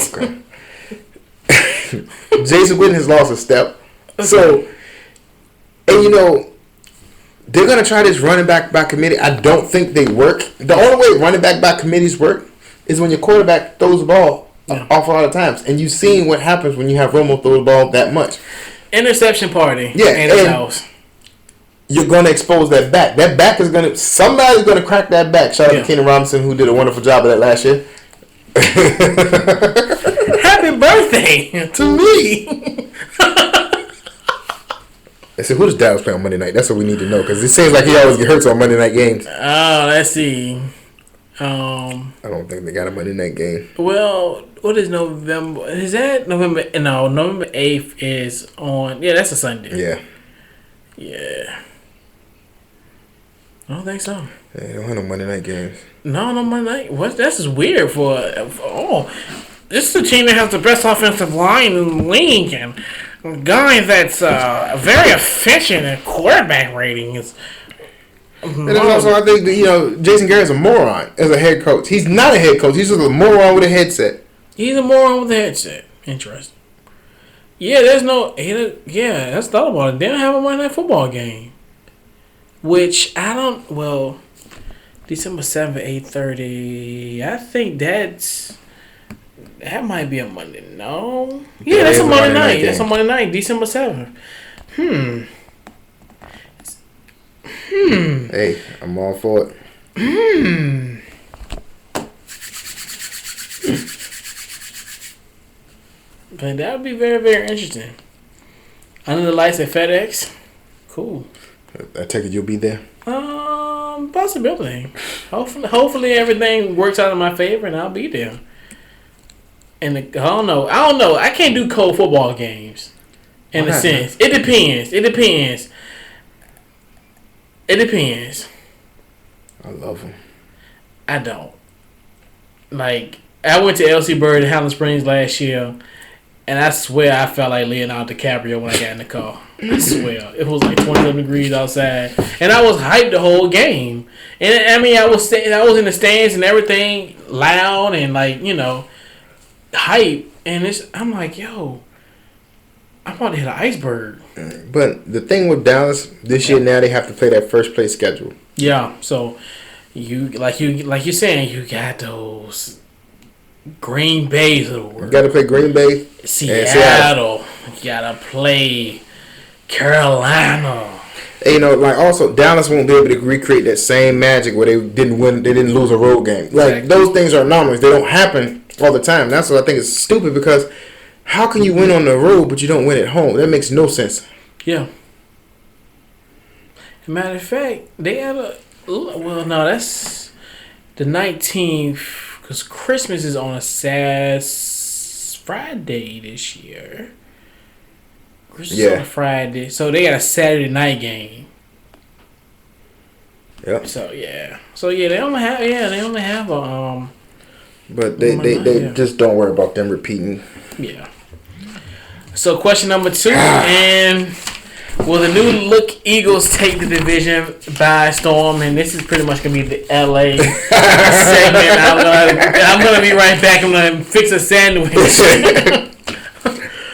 Jason Witten has lost a step. So, and they're going to try this running back by committee. I don't think they work. The only way running back by committees work is when your quarterback throws the ball awful lot of times. And you've seen what happens when you have Romo throw the ball that much. Interception party. Yeah. In his house. You're going to expose that back. That back is going to... Somebody's going to crack that back. Shout out to Kenny Robinson, who did a wonderful job of that last year. Happy birthday to me. I said, who does Dallas play on Monday night? That's what we need to know, because it seems like he always get hurt on Monday night games. Oh, let's see. I don't think they got a Monday night game. Well, what is November? Is that November? No, November 8th is on. Yeah, that's a Sunday. Yeah. I don't think so. Yeah, they don't have no Monday night games. No Monday night. What? That's just weird for this is a team that has the best offensive line in the league and guy that's very efficient at quarterback ratings. And also, I think that, Jason Garrett's a moron as a head coach. He's not a head coach. He's just a moron with a headset. He's a moron with a headset. Interesting. Yeah, that's thought about it. They don't have a Monday Night Football game. Which, December 7th, 8:30. I think that might be a Monday. No? Yeah, that's a Monday night. That's a Monday night, December 7th. Hey, I'm all for it. But that would be very, very interesting. Under the lights at FedEx. Cool. I take it you'll be there? Possibility. Hopefully everything works out in my favor and I'll be there. And I don't know. I can't do cold football games. In a sense. It depends. I love them. I don't. Like, I went to LC Bird in Highland Springs last year, and I swear I felt like Leonardo DiCaprio when I got in the car. I swear. It was like 27 degrees outside. And I was hyped the whole game. And I mean, I was in the stands and everything, loud and hype. And I'm like, yo, I'm about to hit an iceberg. But the thing with Dallas this year, now they have to play that first place schedule. Yeah, so you're saying, you got those Green Bay's of the world. You got to play Green Bay, Seattle. You gotta play Carolina. And, also Dallas won't be able to recreate that same magic where they didn't win, they didn't lose a road game. Like those things are anomalies. They don't happen all the time. That's what I think is stupid, because how can you win on the road but you don't win at home? That makes no sense. Yeah. Matter of fact, they had that's the 19th, because Christmas is on a Friday this year. Christmas on a Friday, so they got a Saturday night game. Yep. So they only have a But they just don't worry about them repeating. Yeah. So question number 2, and will the new look Eagles take the division by storm? And this is pretty much gonna be the LA segment. I'm gonna be right back. I'm gonna fix a sandwich.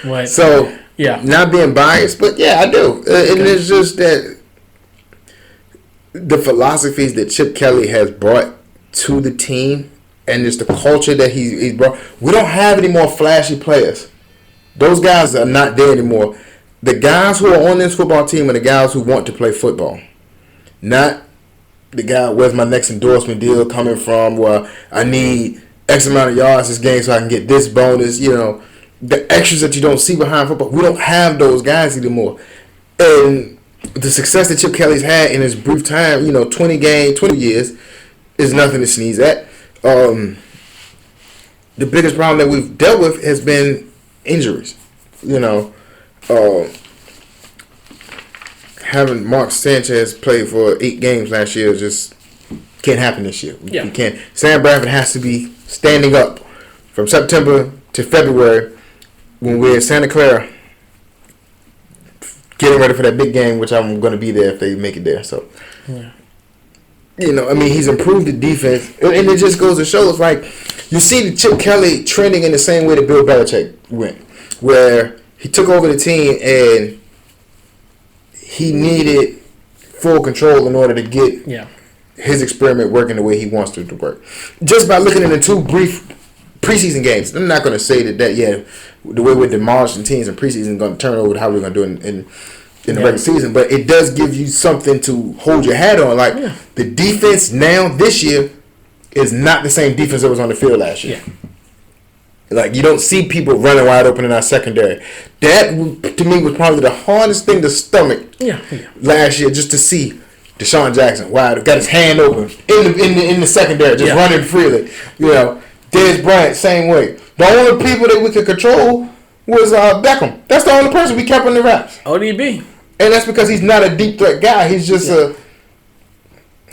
What? So not being biased, but I do, and it's just that the philosophies that Chip Kelly has brought to the team, and just the culture that he's brought. We don't have any more flashy players. Those guys are not there anymore. The guys who are on this football team are the guys who want to play football. Not the guy, where's my next endorsement deal coming from, where I need X amount of yards this game so I can get this bonus, the extras that you don't see behind football. We don't have those guys anymore. And the success that Chip Kelly's had in his brief time, 20 years, is nothing to sneeze at. The biggest problem that we've dealt with has been injuries. Having Mark Sanchez play for 8 games last year just can't happen this year. Yeah. You can't. Sam Bradford has to be standing up from September to February when we're in Santa Clara, getting ready for that big game, which I'm going to be there if they make it there. So, he's improved the defense, and it just goes to show. It's like you see the Chip Kelly trending in the same way that Bill Belichick went, where he took over the team and he needed full control in order to get his experiment working the way he wants it to work. Just by looking at the 2 brief preseason games, I'm not going to say that the way we're demolishing teams in preseason is going to turn over to how we're going to do it in the regular season, but it does give you something to hold your hat on. Like the defense now this year is not the same defense that was on the field last year. Yeah. Like, you don't see people running wide open in our secondary. That, to me, was probably the hardest thing to stomach last year, just to see Deshaun Jackson got his hand open in the secondary, just running freely. Dez Bryant, same way. The only people that we could control was Beckham. That's the only person we kept in the wraps. ODB. And that's because he's not a deep threat guy. He's just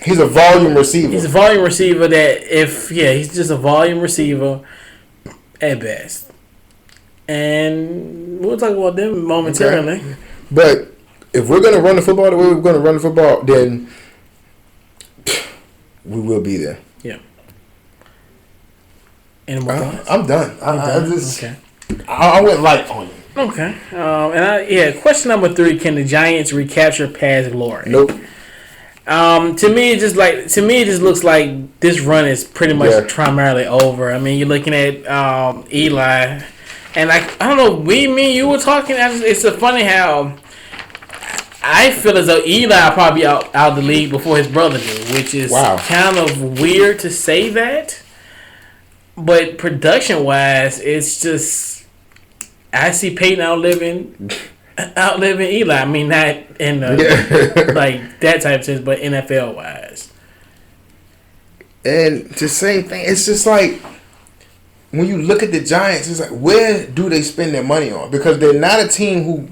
he's a volume receiver. He's a volume receiver he's just a volume receiver at best. And we'll talk about them momentarily. Okay. But if we're going to run the football the way we're going to run the football, then we will be there. Yeah. Any more thoughts? I'm done. I went light on you. Okay. Question number 3: can the Giants recapture past glory? Nope. To me, it just looks like this run is pretty much primarily over. I mean, you're looking at Eli, and I don't know. Me and you were talking. It's funny how I feel as though Eli probably out the league before his brother did, which is kind of weird to say that. But production wise, it's just I see Peyton outliving Eli. I mean, not in like that type of sense, but NFL wise. And the same thing. It's just like when you look at the Giants, it's like, where do they spend their money on? Because they're not a team who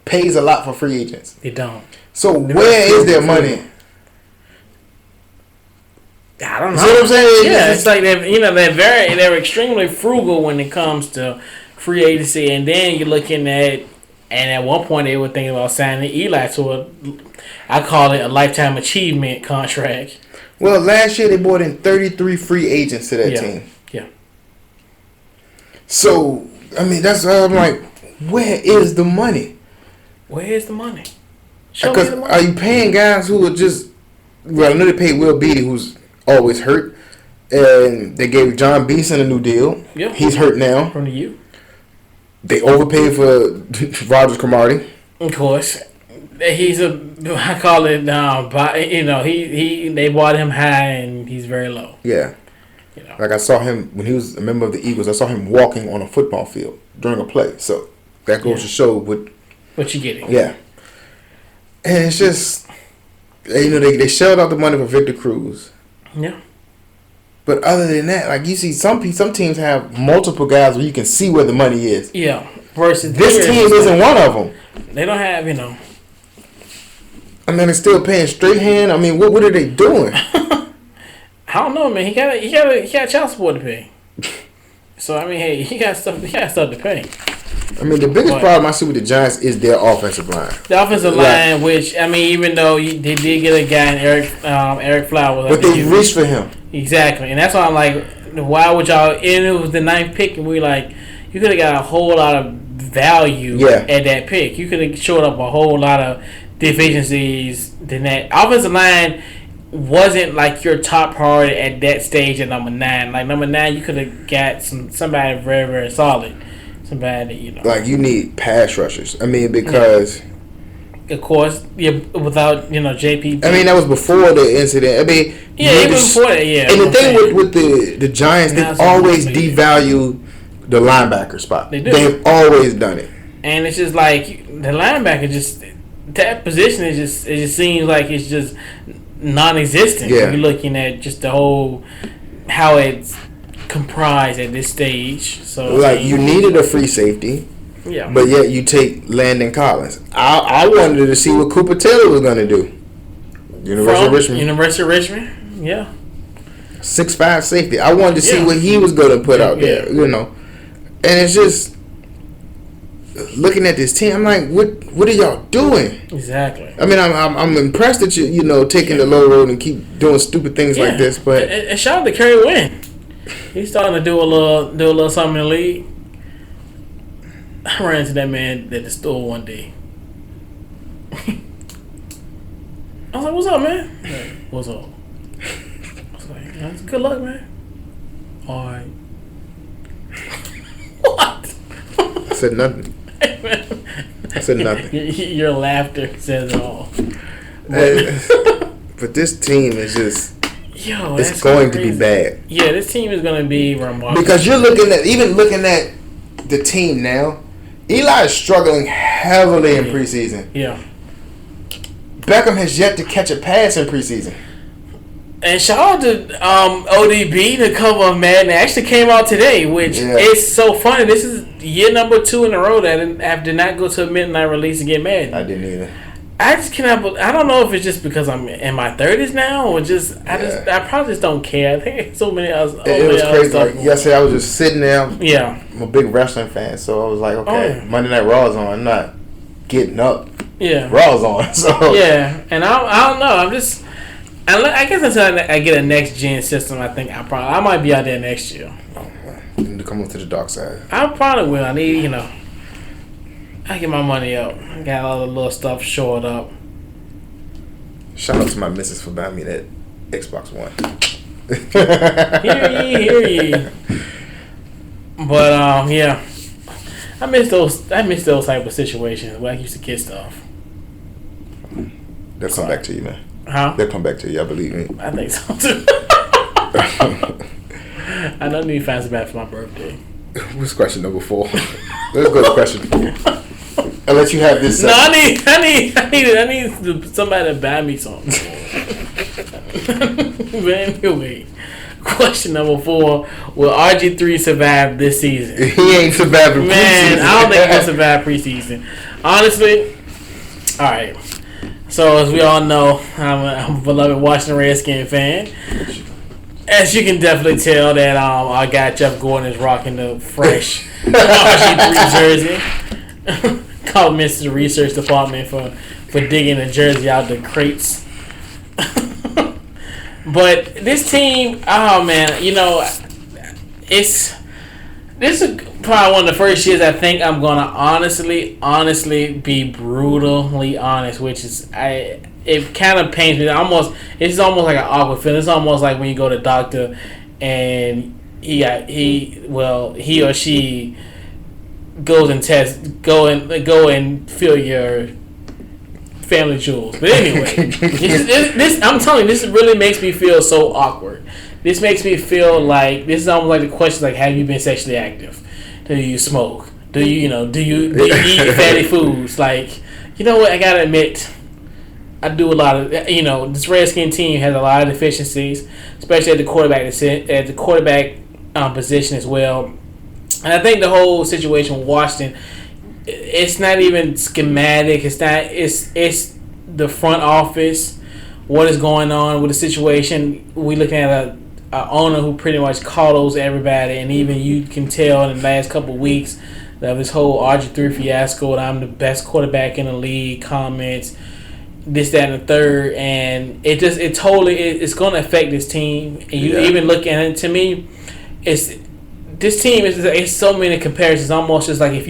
pays a lot for free agents. They don't. So where is their money? I don't know. See what I'm saying? Yeah, it's like they're extremely frugal when it comes to free agency, and then you're looking at, and at one point they were thinking about signing Eli to I call it a lifetime achievement contract. Well, last year they brought in 33 free agents to that team. Yeah. So I mean, that's I'm like, Where is the money? Where's the money? Show me Because the money. are you paying guys who are just? Well, I know they paid Will Beatty, who's always hurt, and they gave John Beeson a new deal. Yeah. He's hurt now. From the U. They overpaid for Rogers Cromartie. Of course, he's I call it they bought him high and he's very low. Yeah. You know. Like I saw him when he was a member of the Eagles. I saw him walking on a football field during a play. So that goes to show what you getting. Yeah. And it's just, they shelled out the money for Victor Cruz. Yeah. But other than that, like you see, some teams have multiple guys where you can see where the money is. Yeah. Versus this team isn't one of them. They don't have, I mean, they're still paying straight hand. I mean, what are they doing? I don't know, man. He got child support to pay. So I mean, hey, he got stuff to pay. I mean, the biggest problem I see with the Giants is their offensive line. The offensive line, which I mean, even though they did get a guy in Eric Flowers, but they reached for him. Exactly, and that's why I'm like, why would y'all? And it was the 9th pick, and we like, you could have got a whole lot of value at that pick. You could have showed up a whole lot of deficiencies. Than that offensive line wasn't like your top priority at that stage at number 9. Like number 9, you could have got somebody very, very solid. Somebody that, like you need pass rushers. I mean, because of course, without JP. I mean, that was before the incident. I mean, even before that, yeah. And the thing with the Giants, they always devalue the linebacker spot. They do. They've always done it. And it's just like the linebacker, just that position it just seems like it's just non-existent. Yeah. You're looking at just the whole how it's comprised at this stage. So like you needed a free safety. Yeah. But yet you take Landon Collins. I wanted to see what Cooper Taylor was going to do. University of Richmond. Yeah. 6'5" safety. I wanted to see what he was going to put out there. And it's just looking at this team. I'm like, what are y'all doing? Exactly. I mean, I'm impressed that you taking the low road and keep doing stupid things like this. But and shout out to Kerry Wynn. He's starting to do a little something in the league. I ran into that man at the store one day. I was like, "What's up, man?" Like, "What's up?" I was like, "Good luck, man." All right. What? I said nothing. I said nothing. Your laughter says it all. But this team is just. It's going to be bad. Yeah, this team is going to be remarkable. Because you're looking at the team now. Eli is struggling heavily in preseason. Yeah. Beckham has yet to catch a pass in preseason. And shout out to ODB, the cover of Madden. It actually came out today, which is so funny. This is year number 2 in a row that I did not go to a midnight release and get Madden. I didn't either. I just cannot. I don't know if it's just because I'm in my 30s now, or just I probably just don't care. I think so many other. It was crazy. Like yesterday, I was just sitting there. Yeah, I'm a big wrestling fan, so I was like, okay, Monday Night Raw's on. I'm not getting up. Yeah, Raw's on. So yeah, and I don't know. I'm just. I guess until I get a next gen system, I think I might be out there next year. You need to come up to the dark side. I probably will. I need I get my money up. I got all the little stuff shored up. Shout out to my missus for buying me that Xbox One. Hear ye. But yeah, I miss those type of situations where I used to get stuff. They'll come back to you, man. Huh? They'll come back to you. I believe me. I think so too. I don't need fancy back for my birthday. What's question number 4? Let's go to question 4. I'll let you have this. No, I need somebody to buy me something. But anyway, question number 4: will RG3 survive this season? He ain't surviving preseason. Man, I don't think he'll survive preseason. Honestly, all right. So as we all know, I'm a beloved Washington Redskins fan. As you can definitely tell that our guy Jeff Gordon is rocking the fresh RG3 jersey. Compliments to the research department for digging the jersey out the crates. But this team, oh man, this is probably one of the first years I think I'm gonna honestly be brutally honest, which is it kind of pains me. It's almost like an awkward feeling. It's almost like when you go to the doctor and he or she goes and go and fill your family jewels. But anyway, this I'm telling you, this really makes me feel so awkward. This makes me feel like this is almost like the question like, have you been sexually active? Do you smoke? Do you eat fatty foods? Like, you know what? I gotta admit, I do a lot of this Redskin team has a lot of deficiencies, especially at the quarterback position as well. And I think the whole situation with Washington, it's not even schematic. It's not. It's the front office. What is going on with the situation? We looking at a owner who pretty much coddles everybody, and even you can tell in the last couple of weeks of this whole RG3 fiasco that I'm the best quarterback in the league comments, this, that, and the third, and it's going to affect this team. And you even look at it, to me, this team is so many comparisons. Almost just like if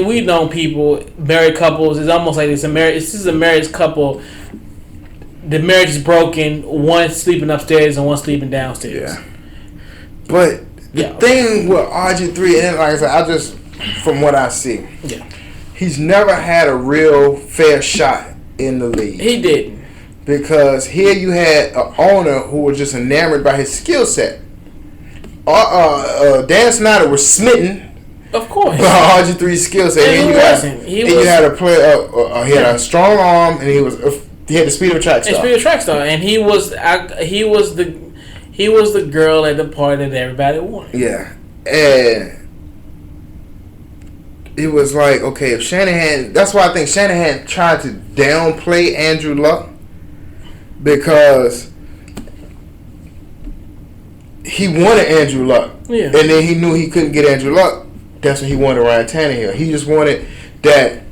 we've known people, married couples, it's almost like this is a marriage couple. The marriage is broken. One sleeping upstairs and one sleeping downstairs. Yeah. But the thing with RG3, and like I said, from what I see, he's never had a real fair shot in the league. He didn't. Because here you had an owner who was just enamored by his skill set. Dan Snyder was smitten. Of course. By RG3's skill set. And you had a player. He had a strong arm, and he had the speed of a track star. And he was the girl at the party that everybody wanted. Yeah, and it was like, okay, if Shanahan. That's why I think Shanahan tried to downplay Andrew Luck because he wanted Andrew Luck. Yeah, and then he knew he couldn't get Andrew Luck. That's what he wanted Ryan Tannehill. He just wanted that.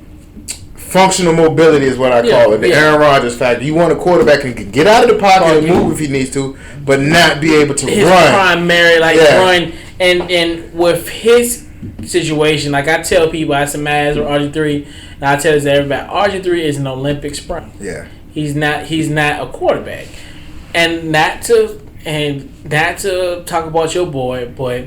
Functional mobility is what I call it. The Aaron Rodgers factor. You want a quarterback who can get out of the pocket and move if he needs to, but not be able to his run. Primary run. And with his situation, like I tell people, I said, man, RG3, and I tell this to everybody, RG3 is an Olympic sprint. Yeah. He's not a quarterback. And not to talk about your boy, but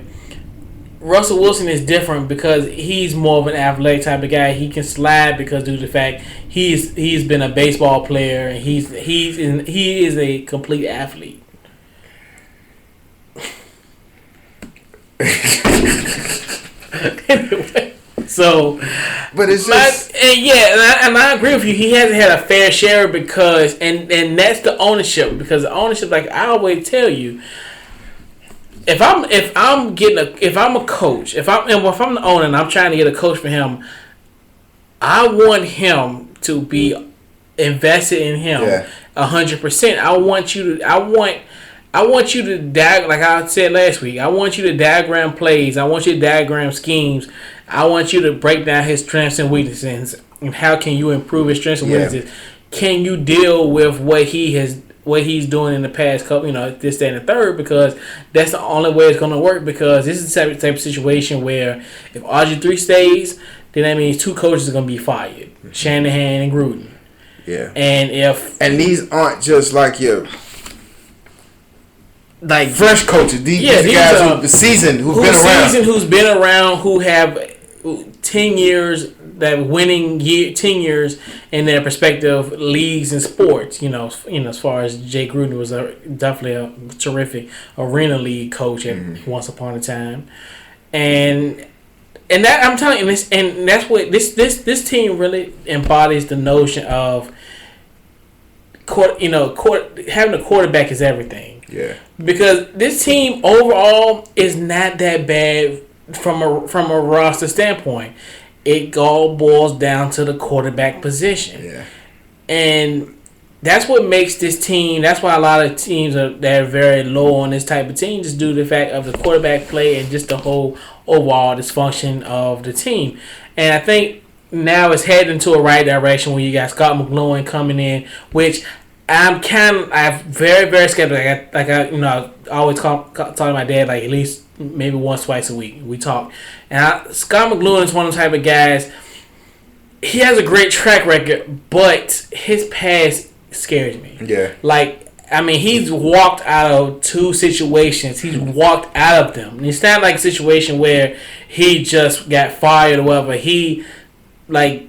Russell Wilson is different because he's more of an athletic type of guy. He can slide because due to the fact he's been a baseball player and he is a complete athlete. Anyway, so but it's just and I agree with you. He hasn't had a fair share because and that's the ownership, because the ownership, like I always tell you. If I'm a coach, if I'm the owner and I'm trying to get a coach for him, I want him to be invested in him 100%. I want you to like I said last week. I want you to diagram plays. I want you to diagram schemes. I want you to break down his strengths and weaknesses and how can you improve his strengths and weaknesses. Can you deal with what he's doing in the past couple, this, that, and the third, because that's the only way it's going to work, because this is the type of situation where if RG3 stays, then that means two coaches are going to be fired, Shanahan and Gruden. Yeah. And these aren't just like your fresh coaches. These guys who's been around, who have 10 years, that winning 10 years in their respective leagues and sports. As far as Jay Gruden was definitely a terrific arena league coach once upon a time, and that I'm telling you, and that's what this team really embodies the notion of having a quarterback is everything. Yeah. Because this team overall is not that bad from a roster standpoint. It all boils down to the quarterback position. Yeah. And that's what makes this team. That's why a lot of teams that are very low on this type of team, just due to the fact of the quarterback play and just the whole overall dysfunction of the team. And I think now it's heading into a right direction when you got Scott McLaurin coming in, which I'm very, very skeptical. I always talk to my dad like at least maybe once, twice a week. We talk, and Scott McLuhan is one of the type of guys. He has a great track record, but his past scares me. Yeah. Like, I mean, he's walked out of 2 situations. He's walked out of them. And it's not like a situation where he just got fired or whatever. He, like,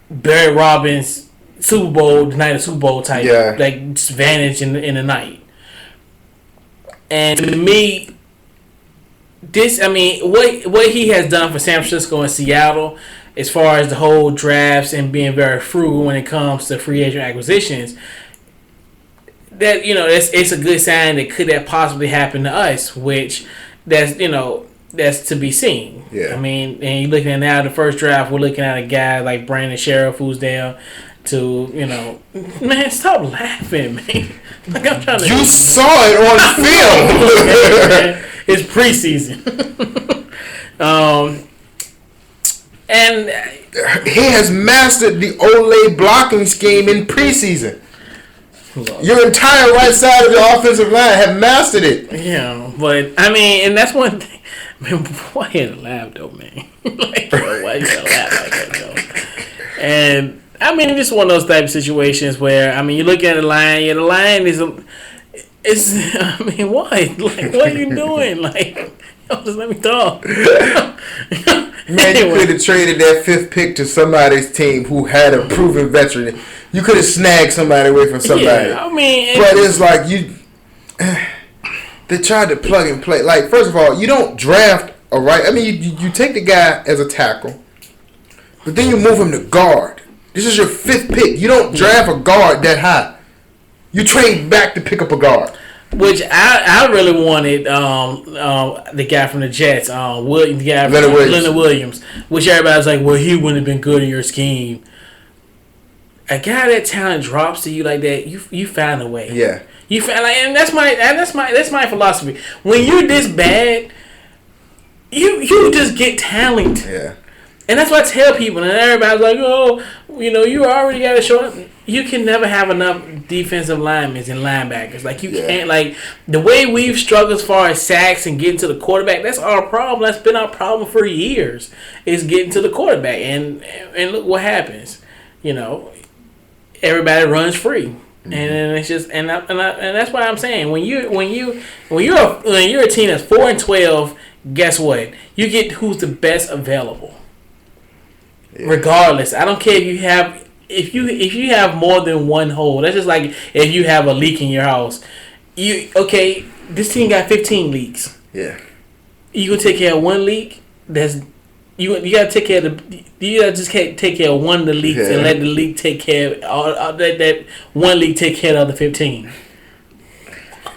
Barry Robbins, Super Bowl, the night of Super Bowl type. Yeah. Like, just vanished in the night. And to me, what he has done for San Francisco and Seattle, as far as the whole drafts and being very frugal when it comes to free agent acquisitions, that it's a good sign that could that possibly happen to us, which that's to be seen. Yeah. I mean, and you're looking at now the first draft, we're looking at a guy like Brandon Sheriff who's there to man, stop laughing, man. Like I'm trying to. You saw it on film. It's preseason. And he has mastered the Ole blocking scheme in preseason. Your entire right side of your offensive line have mastered it. Yeah, but I mean, and that's one thing. Man, why you gotta laugh though, man? Like, bro, why you gotta laugh like that though? And I mean, it's one of those type of situations where I mean, you look at the line. Yeah, the line is. I mean, why? Like, what are you doing? Like, just let me talk. Man, you could have traded that 5th pick to somebody's team who had a proven veteran. You could have snagged somebody away from somebody. Yeah, I mean, but it's like they tried to plug and play. Like, first of all, you don't draft a right. I mean, you take the guy as a tackle, but then you move him to guard. This is your 5th pick. You don't draft a guard that high. You trade back to pick up a guard. Which I really wanted the guy from the Jets, Leonard Williams. Which everybody's like, well, he wouldn't have been good in your scheme. A guy that talent drops to you like that, you find a way. Yeah. You find and that's my philosophy. When you're this bad, you just get talent. Yeah. And that's what I tell people, and everybody's like, oh, you already got to show up. You can never have enough defensive linemen and linebackers. Like, you can't, like, the way we've struggled as far as sacks and getting to the quarterback, that's our problem. That's been our problem for years, is getting to the quarterback. And look what happens. Everybody runs free. Mm-hmm. And it's just, and that's why I'm saying, when you're a team that's 4-12, guess what? You get who's the best available. Yeah. Regardless, I don't care if you have more than one hole. That's just like if you have a leak in your house. This team got 15 leaks. Yeah. You gonna take care of one leak? You gotta take care of you gotta just take care of one of the leaks and let the leak take care of that one leak take care of the other 15.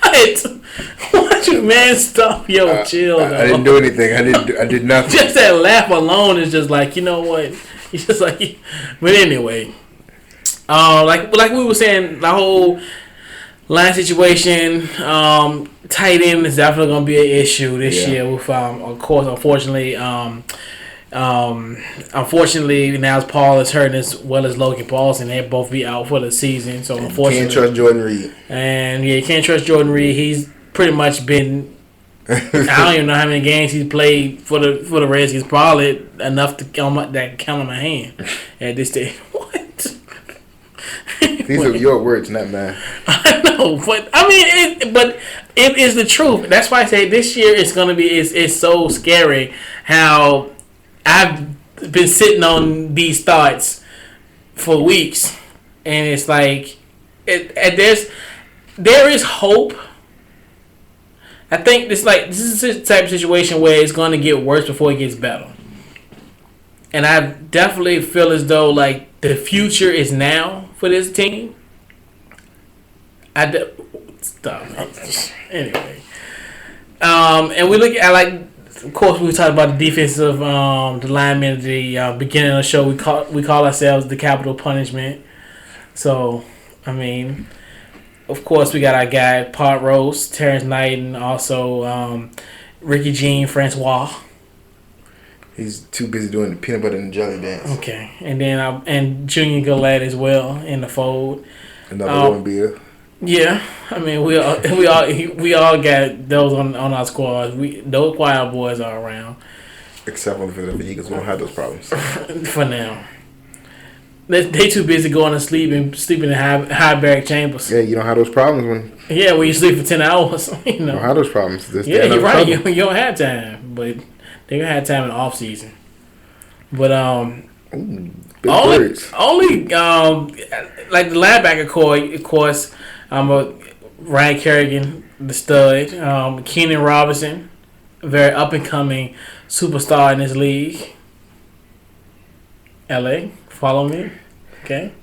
What? Why'd you, man, stop? Yo, chill. I didn't do anything. I did nothing. Just that laugh alone is just like, you know what? It's just like, but anyway, like we were saying, the whole line situation, tight end is definitely gonna be an issue this year. With of course, unfortunately, now Paul is hurt as well as Logan Paulson. They'll both be out for the season. So unfortunately, can't trust Jordan Reed. And you can't trust Jordan Reed. He's pretty much been. I don't even know how many games he's played for the Redskins. Probably enough to count on my hand at this stage. What? These are your words, not mine. I know, but I mean, it is the truth. That's why I say this year it's gonna be. It's so scary how I've been sitting on these thoughts for weeks, and it's like, there is hope. I think this is the type of situation where it's going to get worse before it gets better. And I definitely feel as though, like, the future is now for this team. Stop. Anyway. And we look at, like, of course, we talked about the defensive, the linemen at the beginning of the show. We call ourselves the capital punishment. So, I mean, of course, we got our guy, Pot Roast, Terrence Knight, and also Ricky Jean Francois. He's too busy doing the peanut butter and jelly dance. Okay. And then and Junior Gillette as well in the fold. Another one beer. Yeah, I mean we all got those on our squad. Those quiet boys are around. Except for the Philadelphia Eagles, we don't have those problems. For now. They too busy going to sleep and sleeping in high barrack chambers. Yeah, you don't have those problems when. Yeah, when you sleep for 10 hours, You don't have those problems. Yeah, you're right. You don't have time, but they gonna have time in the off season. But only like the linebacker core, of course. Ryan Kerrigan, the stud. Keenan Robinson, very up and coming superstar in this league. LA, follow me. Okay.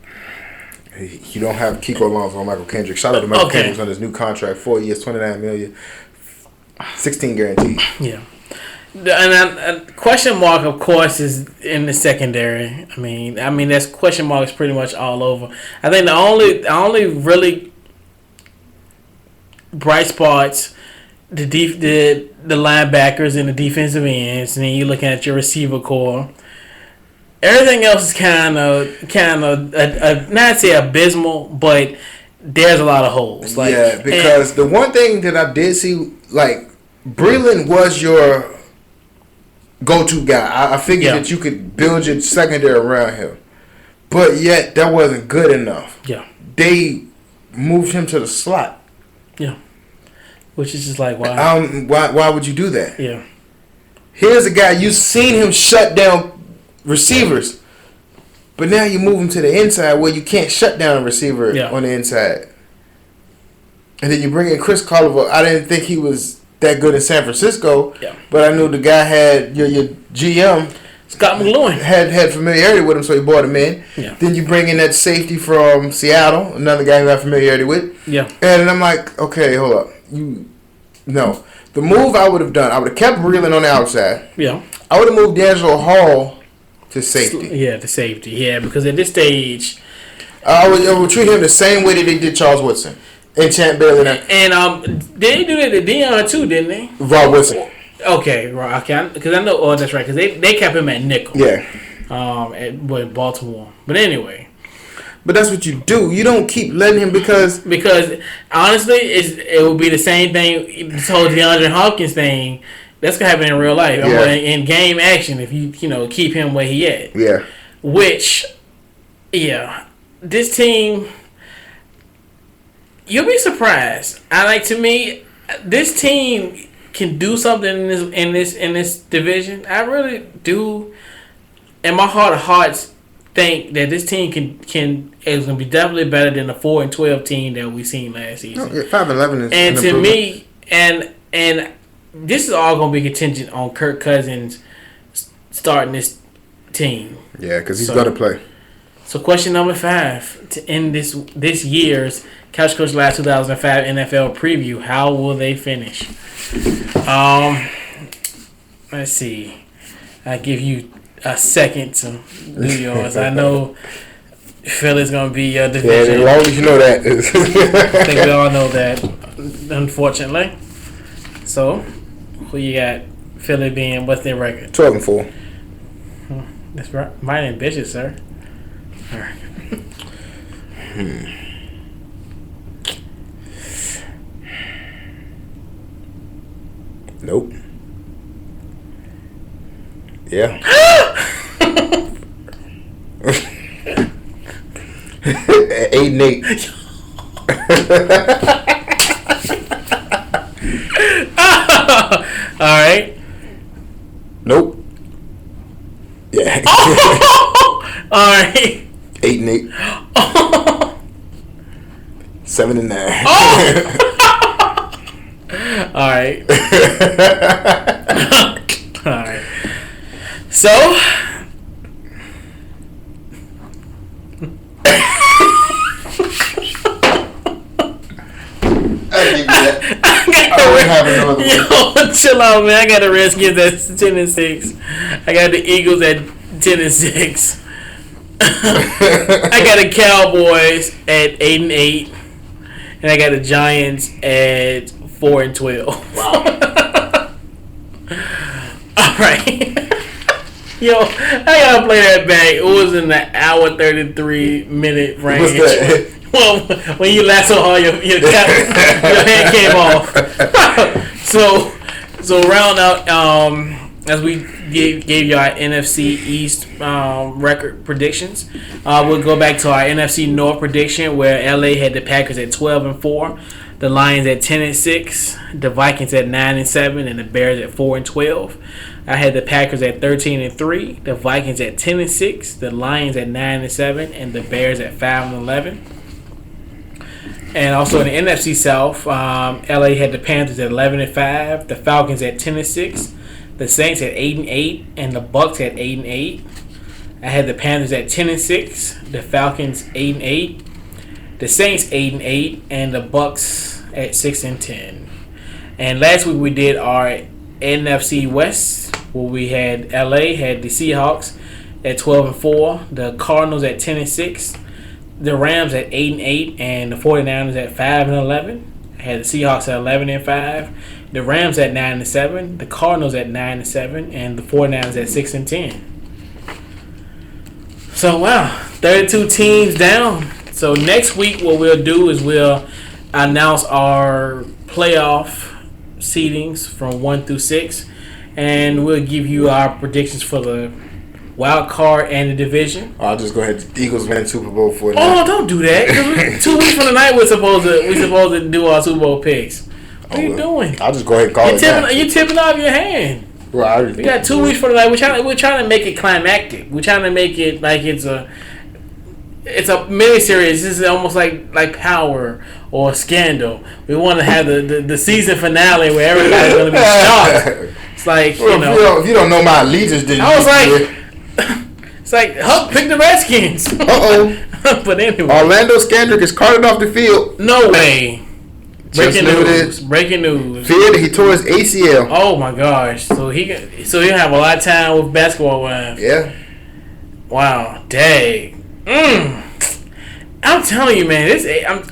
You don't have Kiko Alonso or Michael Kendrick. Shout out to Michael Kendrick on his new contract, 4 years, $29 million, 16 guaranteed. Yeah. And question mark, of course, is in the secondary. I mean, that's question marks pretty much all over. I think the only really bright spots, the linebackers and the defensive ends, and then you're looking at your receiver core. Everything else is kind of not say abysmal, but there's a lot of holes. Because the one thing that I did see, like, Breland was your go-to guy. I figured that you could build your secondary around him, but yet that wasn't good enough. Yeah, they moved him to the slot. Yeah, which is just like why? Why would you do that? Yeah, here's a guy you've seen him shut down receivers, but now you move him to the inside where you can't shut down a receiver on the inside, and then you bring in Chris Colliver. I didn't think he was that good in San Francisco, but I knew the guy had your GM Scott McLaurin had familiarity with him, so he brought him in. Yeah. Then you bring in that safety from Seattle, another guy who had familiarity with. Yeah. And I'm like, okay, hold up, no. The move I would have done, I would have kept Breland on the outside. Yeah. I would have moved D'Angelo Hall to safety. Yeah, to safety. Yeah, because at this stage, I would treat him the same way that they did Charles Woodson and Champ Bailey. And they do that to Deion too, didn't they? Rob Woodson. Okay, right. Okay, because I know. Oh, that's right. Because they kept him at nickel. Yeah. At Baltimore. But anyway. But that's what you do. You don't keep letting him because honestly, it would be the same thing. This whole DeAndre Hopkins thing. That's gonna happen in real life. Yeah. In game action, if you keep him where he at. Yeah. Which, this team, you'll be surprised. To me, this team can do something in this division. I really do, in my heart of hearts, think that this team is gonna be definitely better than the 4-12 team that we seen last season. 5-11 is. And to me, and this is all going to be contingent on Kirk Cousins starting this team. Yeah, because he's got to play. So question number 5 to end this year's Couch Coach Live 2005 NFL preview. How will they finish? Let's see. I give you a second to do yours. I know Philly's going to be your division. Yeah, as long as you know that. I think we all know that, unfortunately. So, who you got? Philly being, what's their record? 12-4. That's right. Mine ambitious, sir. All right. Nope. Yeah. 8-8. All right. Nope. Yeah. All right. 8-8. 7-9. All right. All right. So. Chill out, man. I got the Redskins at 10-6. I got the Eagles at 10-6. I got the Cowboys at 8-8, and I got the Giants at 4-12. Wow. All right. Yo, I gotta play that back. It was in the hour 33-minute range. What's that? Well, when you laughed so hard, your hand came off. so round out. As we gave you our NFC East record predictions, we'll go back to our NFC North prediction where LA had the Packers at 12-4, the Lions at 10-6, the Vikings at 9-7, and the Bears at 4-12. I had the Packers at 13-3, the Vikings at 10-6, the Lions at 9-7, and the Bears at 5-11. And also in the NFC South, LA had the Panthers at 11-5, the Falcons at 10-6, the Saints at 8-8, and the Bucks at 8-8. I had the Panthers at 10-6, the Falcons 8-8, the Saints 8-8, and the Bucks at 6-10. And last week we did our NFC West, where we had LA had the Seahawks at 12-4, the Cardinals at 10-6, the Rams at 8-8, and the 49ers at 5-11. I had the Seahawks at 11-5, the Rams at 9-7, the Cardinals at 9-7, and the 49ers at 6-10. So wow, 32 teams down. So next week, what we'll do is we'll announce our playoff seedings from 1 through 6, and we'll give you our predictions for the wild card and the division. I'll just go ahead. The Eagles win Super Bowl for them. Oh, don't do that. 'Cause 2 weeks from tonight, we're supposed to do our Super Bowl picks. What are you doing? I'll just go ahead and call it. You're tipping off your hand. Right. We got 2 weeks from tonight. We're trying to make it climactic. We're trying to make it like it's a miniseries. This is almost like Power or Scandal. We want to have the season finale where everybody's going to be shocked. It's like, if you don't know my allegiance, then I was like, it's like, Huck picked the Redskins. But anyway, Orlando Scandrick is carted off the field. No way. Breaking news. Feared he tore his ACL. Oh my gosh! So he'll have a lot of time with basketball with him. Yeah. Wow. Dang. I'm telling you, man.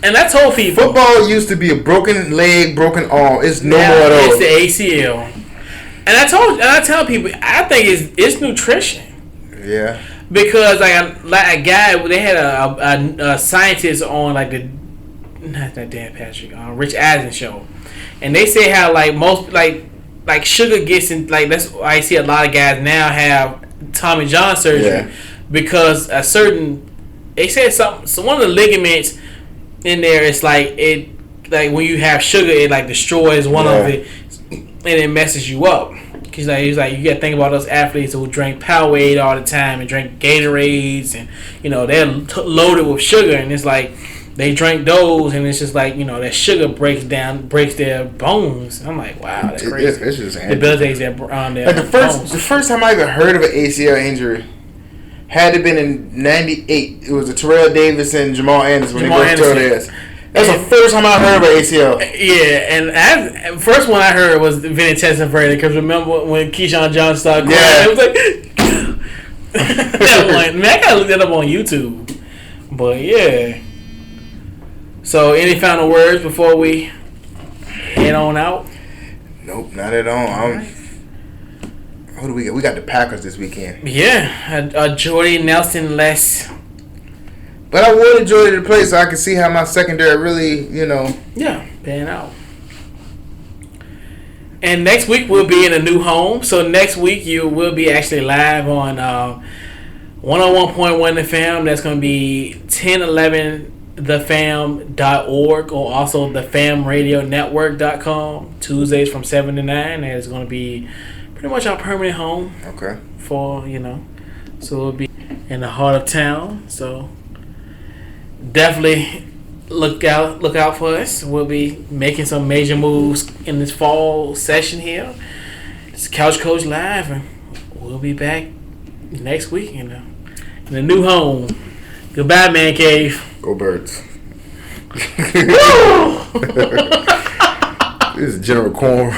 And I told people football used to be a broken leg, broken arm. It's no more at all. It's the ACL. And I tell people, I think it's nutrition. Yeah. Because like a guy, they had a scientist on like not that Dan Patrick, Rich Eisen show, and they say how like most like sugar gets in, like that's why I see a lot of guys now have Tommy John surgery because they said something. So one of the ligaments in there is like when you have sugar, it like destroys one of it and it messes you up. He's like you got to think about those athletes who drink Powerade all the time and drink Gatorades and they're loaded with sugar, and it's like they drink those and it's just like that sugar breaks their bones. I'm like, wow, that's crazy. It's just debilitates their bones. The first time I ever heard of an ACL injury had to been in '98. It was the Terrell Davis and Jamal Anderson when they both tore their ass. That's the first time I heard of an ACL. Yeah, and first one I heard was Vinny Testaverde, because remember when Keyshawn Johnson started crying? It was like that one. Man, I gotta look that up on YouTube. But yeah. So, any final words before we head on out? Nope, not at all. Who do we got? We got the Packers this weekend. Yeah, Jordy Nelson-less. But I wanted Jordy to play so I could see how my secondary really, pan out. And next week we'll be in a new home. So next week you will be actually live on 101.1 The Fam. That's going to be 1011thefam.org or also thefamradionetwork.com. Tuesdays from 7 to 9. And it's going to be pretty much our permanent home. Okay. So we'll be in the heart of town. So definitely look out for us. We'll be making some major moves in this fall session here. It's Couch Coach Live, and we'll be back next week in the new home. Goodbye, Man Cave. Go Birds. This is General Corn.